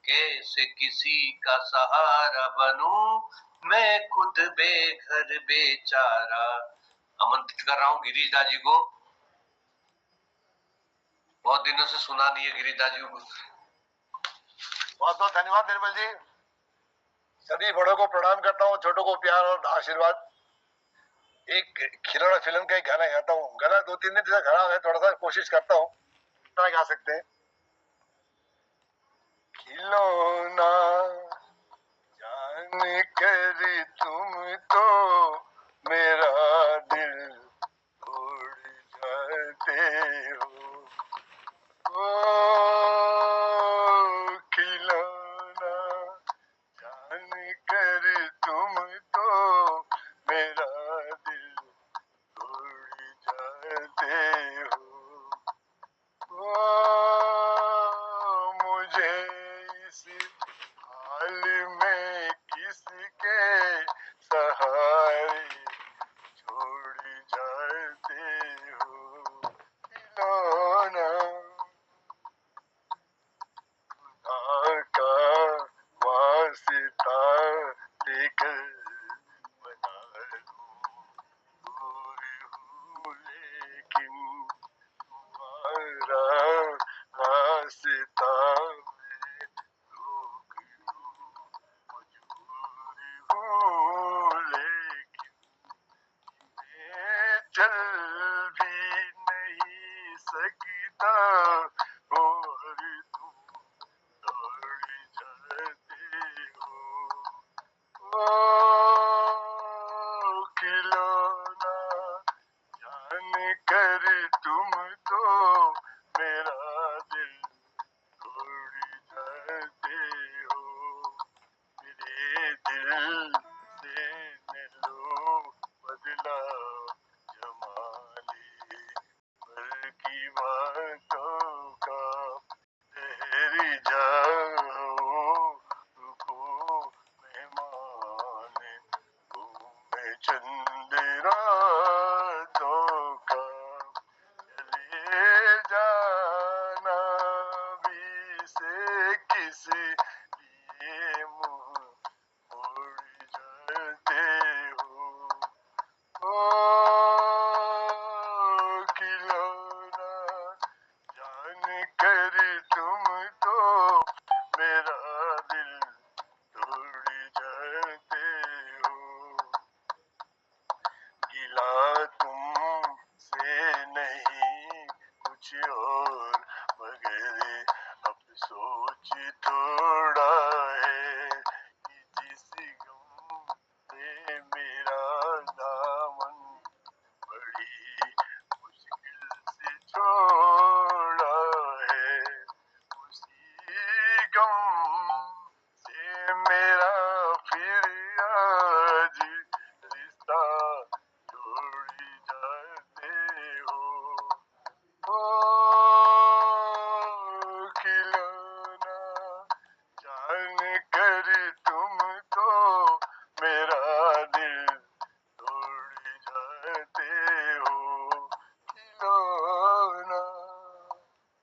कैसे किसी का सहारा बनूं, मैं खुद बेघर बेचारा। आमंत्रित कर रहा हूँ गिरीश दा जी को। बहुत दिनों से सुना नहीं है गिरीश दा जी को। बहुत बहुत धन्यवाद निर्मल जी। सभी बड़ों को प्रणाम करता हूँ, छोटों को प्यार और आशीर्वाद। एक खिलौना फिल्म का एक गाना गाता हूँ। गाना 2-3 दिन से खराब है, थोड़ा सा कोशिश करता हूँ, गा सकते हैं। खिलौना जान कर तुम तो मेरा दिल तोड़ जाते हो। ओ खिलौना जान कर तुम तो मेरा दिल तोड़ जाते हो। मुझे इस हाल में किसके सहारे छोड़ जाते हो। खिलौना खुदा का वास्ता लेकर बना दूं, दूर हूँ लेकिन जाता हो, अरे तुम दौड़ी जाते हो। ओ खिलौना जान कर तुम तो मेरा दिल तोड़ जाते हो। मेरे दिल से न लो बदला जमाने भर की बातों का, ठहर जाओ रुको मेहमान, घूमे चंद रातों का, चले जाना भी से किसी लिए मुंह मोड़ जाते हो। ओ खिलौना जान कर तुम तो मेरा दिल तोड़ जाते हो। गिला तुमसे नहीं कुछ और मगर अफसोस थोड़ा है कि जिस गम से मेरा दामन बड़ी मुश्किल से छोड़ा है, उसी गम से मेरा फिर आज रिश्ता जोड़ जाते हो। ओ खिलौना जान कर तुम तो मेरा दिल तोड़ जाते हो, खिलौना।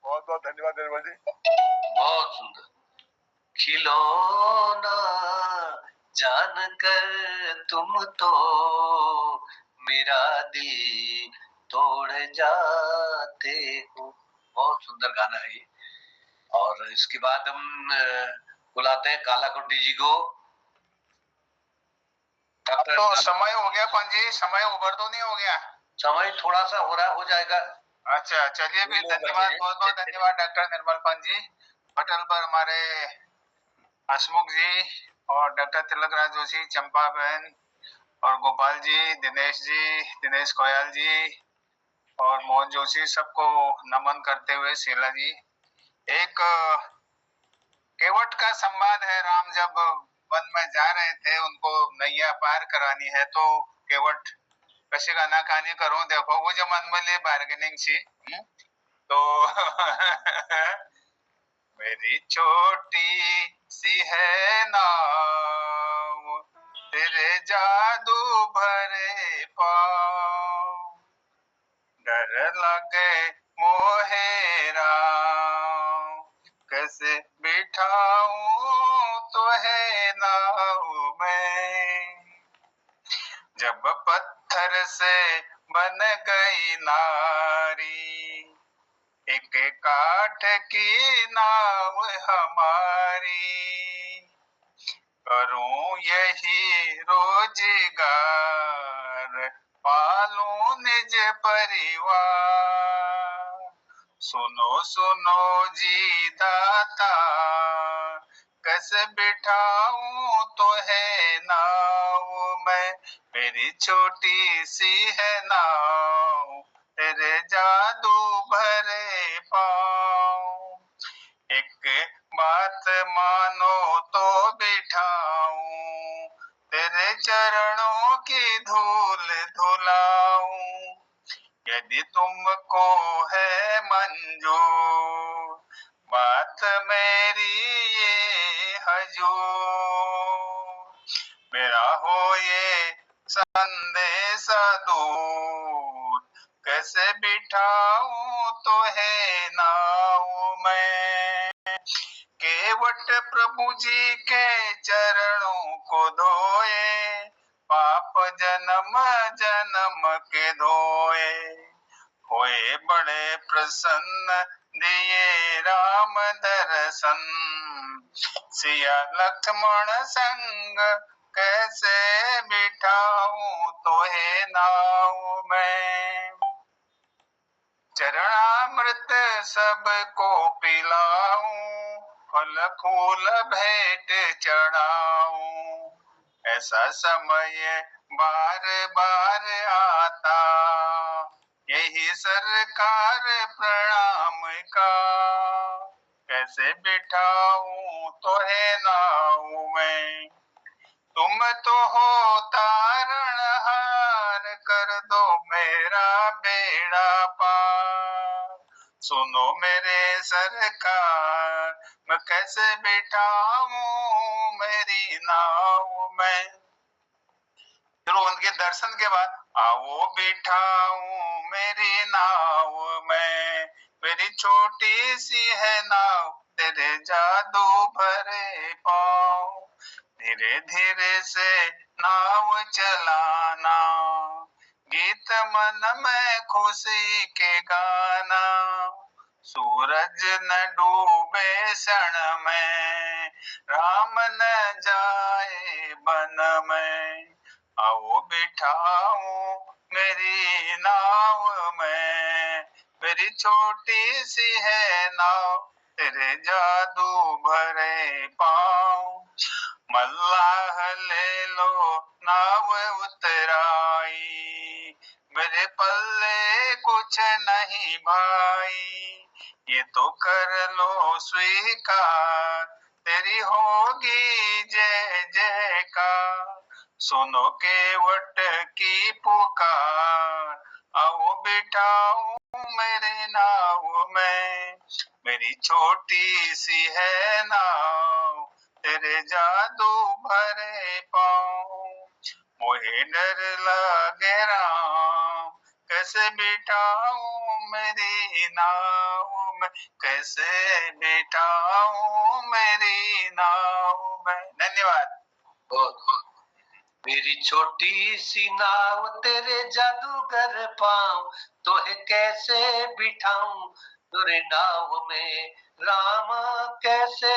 बहुत बहुत धन्यवाद निर्मल जी। बहुत सुंदर। खिलौना जान कर तुम तो मेरा दिल तोड़ जाते हो। बहुत सुंदर गाना है ये। और इसके बाद हम बुलाते हैं कालाकोटी जी को। अब तो समय हो गया पंजी, समय ओवर तो नहीं हो गया? समय थोड़ा सा हो रहा, हो जाएगा। अच्छा चलिए फिर, धन्यवाद, बहुत बहुत धन्यवाद डॉक्टर निर्मल पंजी। पटल पर हमारे हसमुख जी और डॉक्टर तिलकराज जोशी, चंपा बहन और गोपाल जी, दिनेश कोयल जी और मोहन जोशी, सबको नमन करते हुए शीला जी। एक केवट का संवाद है। राम जब वन में जा रहे थे, उनको नैया पार करानी है, तो केवट कशी गाना कहानी करूं देखो, वो जो मन में ले बार्गेनिंग सी। तो मेरी छोटी सी है नाव, तेरे जादू भरे पाँव, डर लगे मोहे राम, कैसे बिठाऊं तो है नाव में, जब पत्थर से बन गई नारी, एक काठ की नाव हमारी, करूं यही रोजगार, पालूं निज परिवार, सुनो सुनो जी दाता, कैसे बिठाऊं तो है नाव में, मेरी छोटी सी है नाव, तेरे जादू भरे पाँव, एक बात मानो तो बिठाऊं, तेरे चरणों की धूल धुलाऊं, यदि तुमको है मंजूर, बात मेरी ये हजूर, मेरा हो ये संदेश दूर, कैसे बिठाऊं तो है नाव में, केवट प्रभु जी के चरणों को धोए, पाप जन्म जन्म के धोए, होए बड़े प्रसन्न दिए राम दर्शन, सिया लक्ष्मण संग कैसे बिठाऊं तो है नाव में। चरणामृत सबको पिलाऊं, फल फूल भेंट चढ़ाऊं। ऐसा समय बार बार आता, यही सरकार प्रणाम का। कैसे बिठाऊं तो है नाऊ में, तुम तो हो तारणहार, कर दो मेरा बेड़ा पार। सुनो मेरे सरकार, मैं कैसे बिठाऊं मेरी नाव में। फिर उनके दर्शन के बाद आओ बिठाऊं मेरी नाव में, मेरी छोटी सी है नाव, तेरे जादू भरे पाँव। धीरे धीरे से नाव चलाना, गीत मन में खुशी के गाना। सूरज न डूबे क्षण में, राम न जाए वन में। आओ बिठाऊं मेरी नाव में, मेरी छोटी सी है नाव, तेरे जादू भरे पाँव। मल्लाह ले लो नाव उतराई, मेरे पल्ले कुछ नहीं भाई। ये तो कर लो स्वीकार, तेरी होगी जय जयकार। सुनो केवट की पुकार, आओ बिठाऊं मेरे नाव में, मेरी छोटी सी है नाव, तेरे जादू भरे पाँव। मोहे डर लगे राम, कैसे बिठाऊं मेरी नाव में, कैसे बिठाऊं मेरी नाव में। धन्यवाद। बहुत। मेरी छोटी सी नाव तेरे जादूगर पाँव, तोहे कैसे बिठाऊं तेरे नाव में राम, कैसे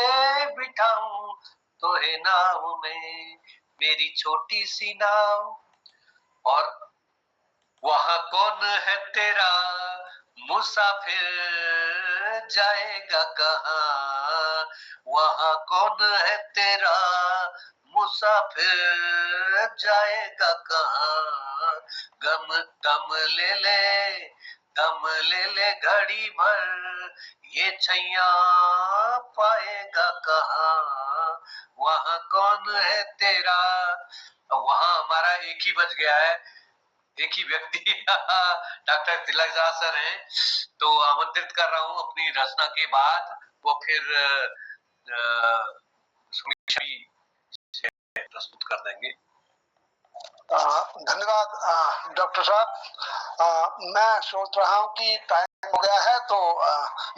बिठाऊं तोहे नाव में, मेरी छोटी सी नाव। और वहां कौन है तेरा मुसाफिर, जाएगा कहाँ। वहां कौन है तेरा मुसाफिर, जाएगा कहाँ। गम दम ले ले घड़ी भर, ये छैया पाएगा कहाँ। वहां कौन है तेरा। वहां हमारा एक ही बच गया है, एक ही व्यक्ति डॉक्टर तिलक झा सर हैं, तो आमंत्रित कर रहा हूँ अपनी रचना के बाद वो फिर समीक्षा से प्रस्तुत कर देंगे। धन्यवाद डॉक्टर साहब। मैं सोच रहा हूँ कि टाइम हो गया है, तो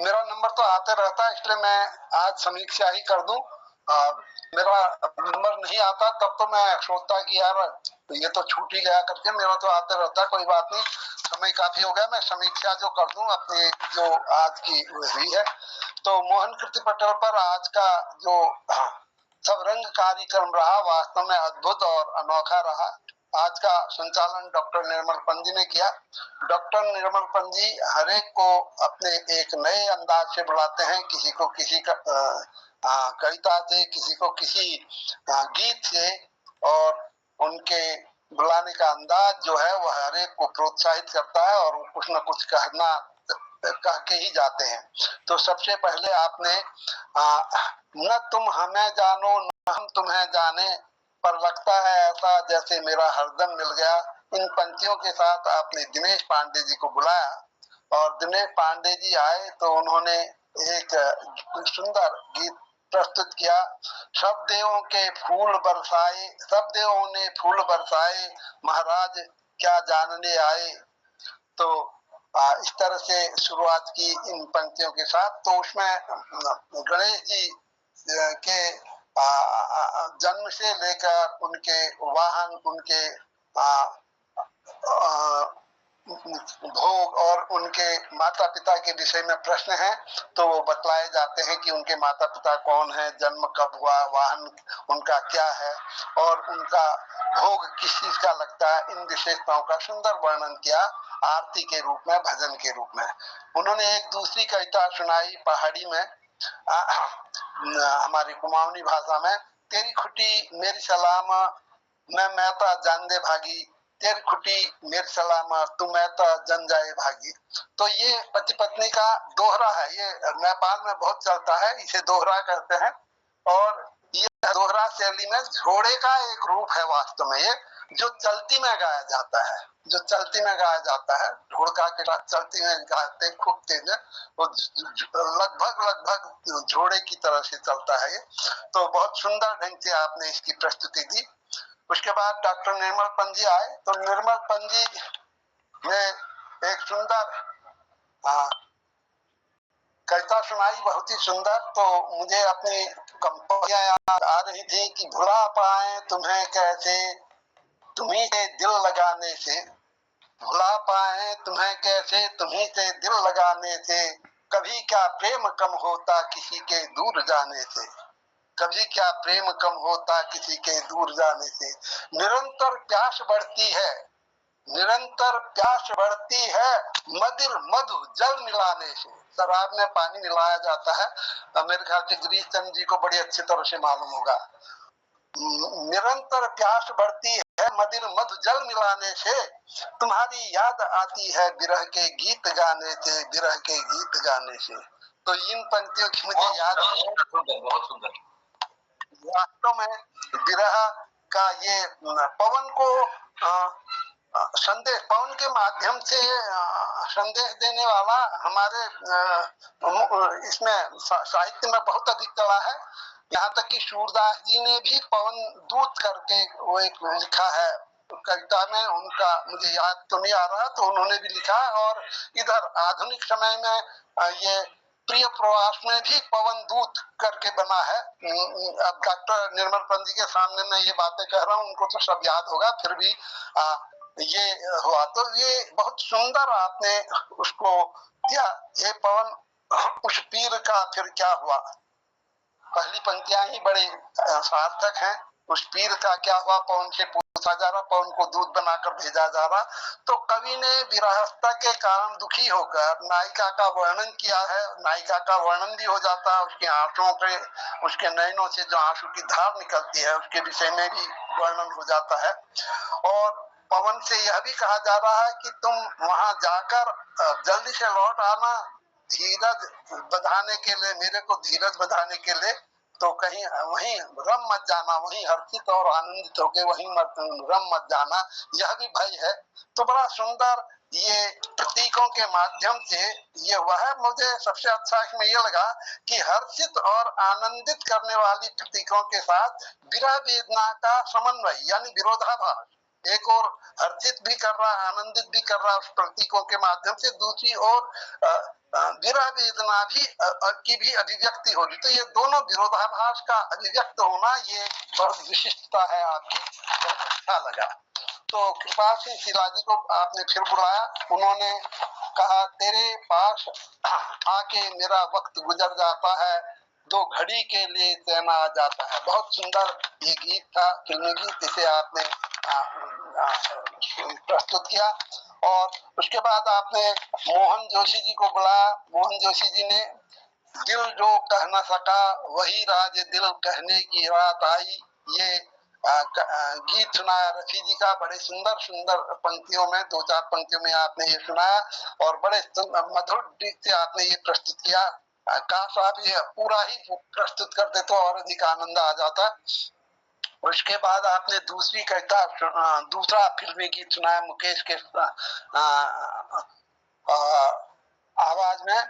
मेरा नंबर तो आते रहता है, इसलिए मैं आज समीक्षा ही कर दूं। मेरा नंबर नहीं आता तब तो मैं सोचता कि यार ये तो छूट ही गया करके, मेरा तो आते रहता है, कोई बात नहीं, समय काफी हो गया। मैं समीक्षा जो कर दूं अपनी जो आज की हुई है, तो मोहन कृति पटल पर आज का जो सब रंग कार्यक्रम रहा, वास्तव में अद्भुत और अनोखा रहा। आज का संचालन डॉक्टर निर्मल पंजी ने किया। डॉक्टर निर्मल पंजी हरेक को अपने एक नए अंदाज से बुलाते हैं, किसी को किसी का कविता से, किसी को किसी गीत से, और उनके बुलाने का अंदाज जो है वह हरेक को प्रोत्साहित करता है और कुछ न कुछ कह के ही जाते हैं। तो सबसे पहले आपने न तुम हमें जानो न हम तुम्हें जाने, पर लगता है ऐसा जैसे मेरा हरदम मिल गया, इन पंक्तियों के साथ आपने दिनेश पांडे जी को बुलाया, और दिनेश पांडे जी आए तो उन्होंने एक सुंदर गीत प्रस्तुत किया। सब देवों के फूल बरसाए, सब देवों ने फूल बरसाए, महाराज क्या जानने आए। तो इस तरह से शुरुआत की इन पंक्तियों के साथ। तो उसमें गणेश जी के जन्म से लेकर उनके वाहन, उनके भोग और उनके माता पिता के विषय में प्रश्न है तो वो बतलाए जाते हैं कि उनके माता पिता कौन है, जन्म कब हुआ, वाहन उनका क्या है और उनका भोग किस चीज का लगता है। इन विशेषताओं का सुंदर वर्णन किया आरती के रूप में, भजन के रूप में। उन्होंने एक दूसरी कविता सुनाई पहाड़ी में, हमारी कुमाऊनी भाषा में, तेरी खुटी मेरी सलाम मैं मैता जान दे भागी, तेरी खुटी मेरी सलाम तू मैता जन जाए भागी। तो ये पति पत्नी का दोहरा है, ये नेपाल में बहुत चलता है, इसे दोहरा कहते हैं। और ये दोहरा शैली में घोड़े का एक रूप है वास्तव में, ये जो चलती में गाया जाता है, जो चलती में गाया जाता है, घोड़का के साथ चलती में गाते खूब तेज, वो लगभग घोड़े की तरह से चलता है ये। तो बहुत सुंदर ढंग से आपने इसकी प्रस्तुति दी। उसके बाद डॉक्टर निर्मल पंजी आए, तो निर्मल पंजी ने एक सुंदर कविता सुनाई, बहुत ही सुंदर। तो मुझे अपनी कंपनियां याद आ रही थी कि भुला पाए तुम्हें कैसे तुम्ही से दिल लगाने से, भुला पाए तुम्हें कैसे तुम्ही से दिल लगाने से, कभी क्या प्रेम कम होता किसी के दूर जाने से, कभी क्या प्रेम कम होता किसी के दूर जाने से। निरंतर प्यास बढ़ती है, निरंतर प्यास बढ़ती है मदिर मधु जल मिलाने से। शराब में पानी मिलाया जाता है, मेरे ख्याल से गिरीश चंद्र जी को बड़ी अच्छी तरह से मालूम होगा। निरंतर प्यास बढ़ती है मदिर मधु जल मिलाने से, तुम्हारी याद आती है विरह के गीत गाने से, विरह के गीत गाने से। तो इन पंक्तियों की मुझे याद है, बहुत सुंदर। वास्तव में विरह का ये पवन को संदेश, पवन के माध्यम से संदेश देने वाला हमारे इसमें साहित्य में बहुत अधिक कला है। यहाँ तक कि सूरदास जी ने भी पवन दूत करके वो एक लिखा है कविता में, उनका मुझे याद तो नहीं आ रहा, तो उन्होंने भी लिखा। और इधर आधुनिक समय में ये प्रिय प्रवास में भी पवन दूत करके बना है। अब डॉक्टर निर्मल पंजी के सामने मैं ये बातें कह रहा हूँ, उनको तो सब याद होगा, फिर भी ये हुआ। तो ये बहुत सुंदर आपने उसको दिया, ये पवन उस पीर का फिर क्या हुआ। पहली पंक्तियां ही बड़े सार्थक हैं। उस पीर का क्या हुआ, पवन से पूछा जा रहा, पवन को दूध बनाकर भेजा जा रहा। तो कवि ने विरहता के कारण दुखी होकर नायिका का वर्णन किया है। नायिका का वर्णन भी हो जाता है, उसके आंसुओं पे, उसके नयनों से जो आंसू की धार निकलती है उसके विषय में भी वर्णन हो जाता है। और पवन से यह भी कहा जा रहा है कि तुम वहां जाकर जल्दी से लौट आना, धीरज बधाने के लिए, मेरे को धीरज बधाने के लिए। तो कहीं वहीं रम मत जाना, वहीं हर्षित और आनंदित होके वहीं रम मत जाना, यह भी भय है। तो बड़ा सुंदर ये प्रतीकों के माध्यम से ये हुआ है। मुझे सबसे अच्छा इसमें ये लगा कि हर्षित और आनंदित करने वाली प्रतीकों के साथ विरह वेदना का समन्वय, यानी विरोधाभास। एक और हर्षित भी कर रहा, आनंदित भी कर रहा उस प्रतीकों के माध्यम से, दूसरी ओर विरह वेदना की भी अभिव्यक्ति हो रही। तो ये दोनों विरोधाभास का अभिव्यक्त होना ये बहुत विशिष्टता है आपकी, बहुत अच्छा लगा। तो कृपा सिंह शिलाजी को आपने फिर बुलाया, उन्होंने कहा तेरे पास आके मेरा वक्त गुजर जाता है, दो घड़ी के लिए चैन आ जाता है। बहुत सुंदर ये गीत था, फिल्मी गीत, इसे आपने प्रस्तुत किया। और उसके बाद आपने मोहन जोशी जी को बुलाया। मोहन जोशी जी ने दिल जो कह न सका वही राज दिल कहने की रात आई, ये गीत सुनाया रफी जी का। बड़े सुंदर सुंदर पंक्तियों में, दो चार पंक्तियों में आपने ये सुनाया और बड़े मधुर रीत से आपने ये प्रस्तुत किया। काश आप ये पूरा ही प्रस्तुत करते तो और अधिक आनंद आ जाता। उसके बाद आपने दूसरी कविता, दूसरा फिल्मी गीत सुनाया मुकेश के आवाज में।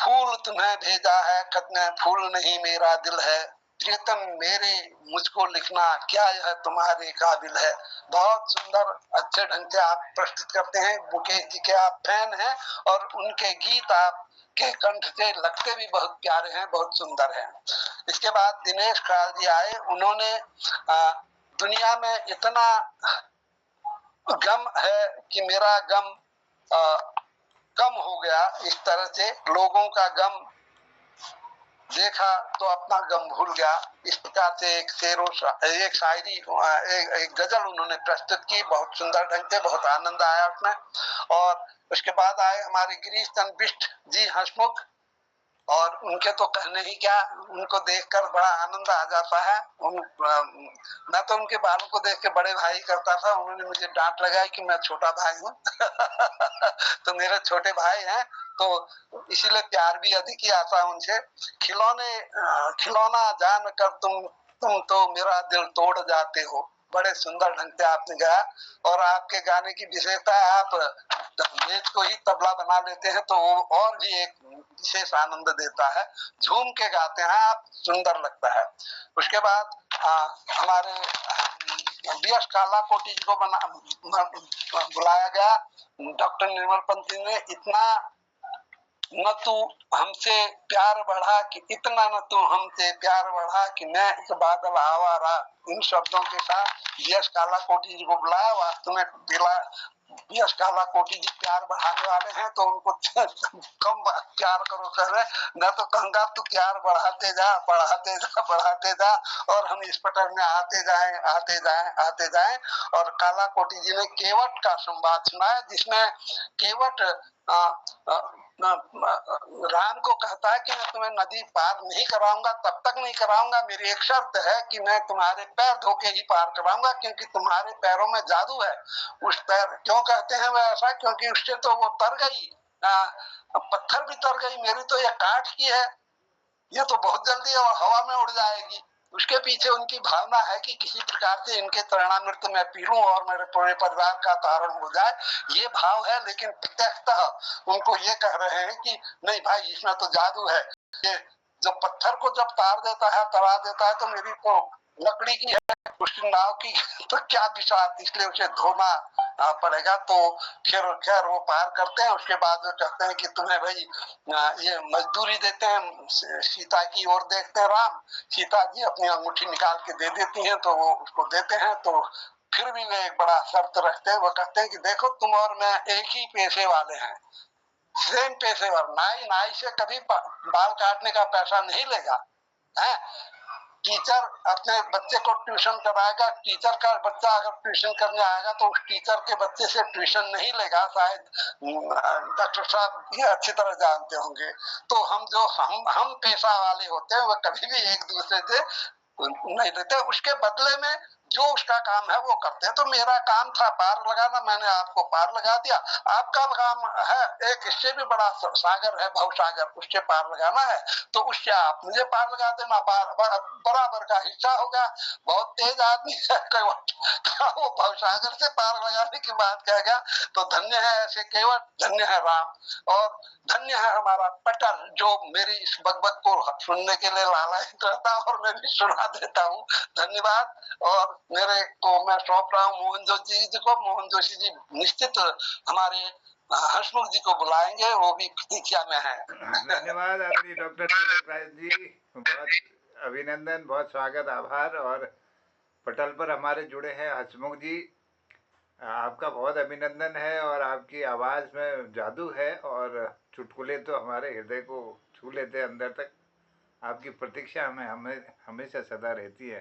फूल तुम्हें भेजा है खत में, फूल नहीं मेरा दिल है, प्रियतम मेरे मुझको लिखना क्या यह तुम्हारे काबिल है। बहुत सुंदर अच्छे ढंग से आप प्रस्तुत करते हैं। मुकेश जी के आप फैन हैं और उनके गीत आप के कंठ से लगते भी बहुत प्यारे हैं, बहुत सुंदर हैं। इसके बाद दिनेश ख्याल जी आए, उन्होंने दुनिया में इतना गम है कि मेरा गम कम हो गया। इस तरह से लोगों का गम देखा तो अपना गम भूल गया। इस प्रकार से एक शायरी एक गजल उन्होंने प्रस्तुत की, बहुत सुंदर ढंग से, बहुत आनंद आया उसमें। और उसके बाद आए हमारे गिरीश चंद्र बिष्ट जी हंसमुख, और उनके तो कहने ही क्या, उनको देखकर बड़ा आनंद आ जाता है। मैं तो उनके बालों को देख के बड़े भाई करता था, उन्होंने मुझे डांट लगाई कि मैं छोटा भाई हूँ। तो मेरे छोटे भाई हैं, तो इसीलिए प्यार भी अधिक ही आता है उनसे। खिलौना जान कर तुम तो मेरा दिल तोड़ जाते हो, बड़े सुंदर ढंग से आपने गाया। और आपके गाने की विशेषता है, आप मेज को ही तबला बना लेते हैं, तो वो और भी एक विशेष आनंद देता है। झूम के गाते हैं आप, सुंदर लगता है। उसके बाद हमारे बीएस कालाकोटी जी को बुलाया गया। डॉक्टर निर्मल पंत जी ने इतना न तू हमसे प्यार बढ़ा कि इतना न तू हमसे प्यार बढ़ा कि मैं एक बादल आवारा, इन शब्दों के साथ बीएस कालाकोटी जी को बुलाया। वास्तव में बीएस कालाकोटी जी प्यार बढ़ाने वाले हैं, तो उनको कम प्यार करो कह रहे, मैं तो कहूंगा तू प्यार बढ़ाते जा, बढ़ाते जा, बढ़ाते जा, और हम इस पटल में आते जाएं, आते जाएं, आते जाएं। और कालाकोटी जी ने केवट का संवाद सुनाया, जिसमें केवट राम को कहता है कि मैं तुम्हें नदी पार नहीं कराऊंगा, तब तक नहीं कराऊंगा, मेरी एक शर्त है कि मैं तुम्हारे पैर धो के ही पार कराऊंगा, क्योंकि तुम्हारे पैरों में जादू है। उस पैर क्यों कहते हैं वह ऐसा, क्योंकि उससे तो वो तर गई, पत्थर भी तर गई, मेरी तो ये काठ की है, ये तो बहुत जल्दी हवा में उड़ जाएगी। उसके पीछे उनकी भावना है कि किसी प्रकार से इनके चरणामृत में पी लूं और मेरे पूरे परिवार का तारण हो जाए, ये भाव है। लेकिन प्रत्यक्षतः उनको ये कह रहे हैं कि नहीं भाई, इसमें तो जादू है, ये जो पत्थर को जब तार देता है, तरा देता है, तो मेरी तो लकड़ी की है, उस नाव की तो क्या विश्वास, इसलिए उसे धोना पड़ेगा। तो फिर खैर वो पार करते हैं। उसके बाद वो कहते हैं कि तुम्हें भाई ये मजदूरी देते हैं। सीता की ओर देखते हैं राम, सीता जी अपनी अंगूठी निकाल के दे देती हैं, तो वो उसको देते हैं। तो फिर भी वे एक बड़ा शर्त रखते हैं, वो कहते हैं कि देखो तुम और मैं एक ही पेशे वाले हैं, सेम पेशेवर। नाई से कभी बाल काटने का पैसा नहीं लेगा है। टीचर अपने बच्चे को ट्यूशन कराएगा, टीचर का बच्चा अगर ट्यूशन करने आएगा तो उस टीचर के बच्चे से ट्यूशन नहीं लेगा, शायद डॉक्टर साहब ये अच्छी तरह जानते होंगे। तो हम पेशा वाले होते हैं, वह कभी भी एक दूसरे से नहीं देते, उसके बदले में जो उसका काम है वो करते हैं। तो मेरा काम था पार लगाना, मैंने आपको पार लगा दिया। आपका काम है एक इससे भी बड़ा सागर है, भवसागर, उससे पार लगाना है, तो उससे आप मुझे पार लगा देना, बराबर का हिस्सा होगा। बहुत तेज आदमी है वो भवसागर से पार लगाने की बात कहेगा। तो धन्य है ऐसे केवट, धन्य है राम, और धन्य है हमारा पटल, जो मेरी इस बकबक को सुनने के लिए लालायित रहता, और मैं भी सुना देता हूँ। धन्यवाद। और मेरे को मैं सौंप रहा हूँ मोहन जोशी जी को। मोहन जोशी जी निश्चित हमारे हंसमुख जी को बुलाएंगे, वो भी प्रतीक्षा में है। धन्यवाद आदरणीय डॉक्टर तिलक राज जी, बहुत अभिनंदन, बहुत स्वागत, आभार। और पटल पर हमारे जुड़े हैं हंसमुख जी, आपका बहुत अभिनंदन है। और आपकी आवाज़ में जादू है, और चुटकुले तो हमारे हृदय को छू लेते हैं अंदर तक। आपकी प्रतीक्षा हमें हमेशा सदा रहती है।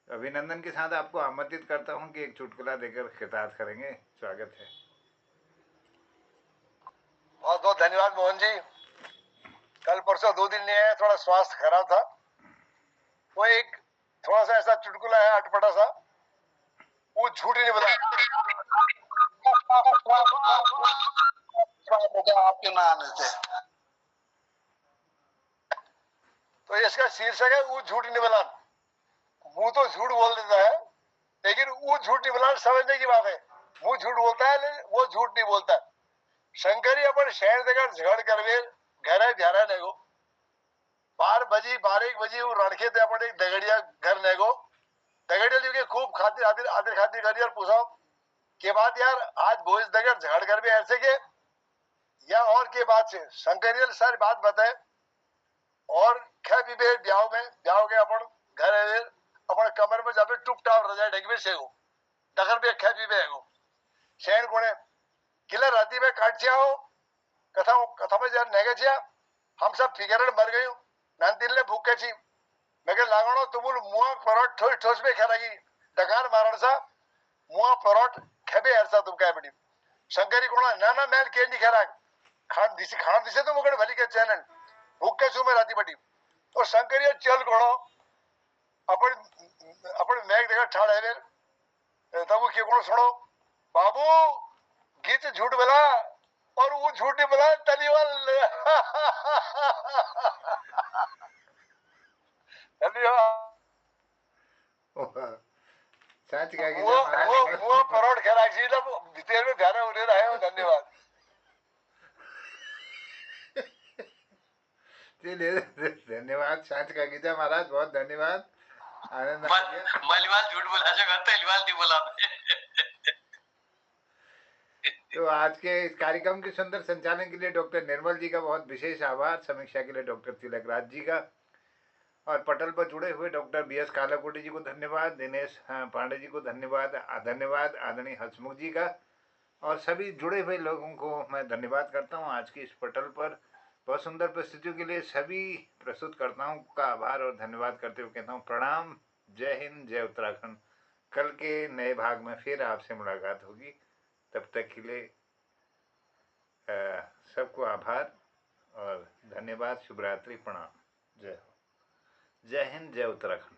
अभिनंदन के साथ आपको आमंत्रित करता हूं कि एक चुटकुला देकर खिताब करेंगे। स्वागत है। बहुत बहुत धन्यवाद मोहन जी। कल परसों 2 दिन नहीं आया, थोड़ा स्वास्थ्य खराब था। वो एक थोड़ा सा ऐसा चुटकुला है अटपटा सा, वो झूठ ही नहीं बता आपके ना आने से। तो इसका शीर्षक है वो झूठ नहीं बना। मुंह तो झूठ बोल देता है, लेकिन वो झूठ नहीं बना समझने की बात है। मुंह झूठ बोलता है लेकिन वो झूठ नहीं बोलता। शंकरी अपन शहर देकर झगड़ कर वे घर झारा नेगो 12 बजी वो रड़के थे अपन एक दगड़िया घर नेगो। दगड़िया जी के खूब खातिर आदिर खातिर करी और पूछा के बात यार आज भोज दगड़ झगड़ कर भी ऐसे के या और के बात से। शंकरियल सारी बात बताए और खे भी ब्याह के अपन घर अपन कमर में जाके टुप टाप रजाए ढक में से डगर भी खे भी शहर कोने किले राती में काट हो कथा कथा में जब नेगे छिया हम सब फिगर मर गयो नानतिन ले भूखे छी मैं लागणो तुमुल मुआ परोट ठोस ठोस में खेरागी डगान मारण सा मुआ परोट खेबे हरसा तुम काय बड़ी शंकरी कोणा ना मैल केंडी खेराग खान दिसे तो मुगड़ भली के चैनल भूखे छु में राती बड़ी और शंकरी चल कोणो अपन अपन मैग देखा ठाड़ है तब के कोण सुनो बाबू गीत झूठ बोला और वो झूठ बोला तलीवाल सच कह के वो करोड़ खैराक जी ना डिटेल में ध्यान उन्हें रहे हो धन्यवाद धन्यवाद सांच का गीता महाराज बहुत धन्यवाद आनंद मलिवाल झूठ बोला जगह तलीवाल नहीं बोला तो आज के इस कार्यक्रम के सुंदर संचालन के लिए डॉक्टर निर्मल जी का बहुत विशेष आभार, समीक्षा के लिए डॉक्टर तिलक राज जी का, और पटल पर जुड़े हुए डॉक्टर BS कालाकोटी जी को धन्यवाद, दिनेश पांडे जी को धन्यवाद आदरणीय हंसमुख जी का, और सभी जुड़े हुए लोगों को मैं धन्यवाद करता हूँ। आज की इस पटल पर बहुत सुंदर प्रस्तुतियों के लिए सभी प्रस्तुतकर्ताओं का आभार और धन्यवाद करते हुए कहता हूँ प्रणाम। जय हिंद, जय उत्तराखंड। कल के नए भाग में फिर आपसे मुलाकात होगी, तब तक के लिए सबको आभार और धन्यवाद। शुभ रात्रि, प्रणाम। जय हो, जय हिंद, जय उत्तराखंड।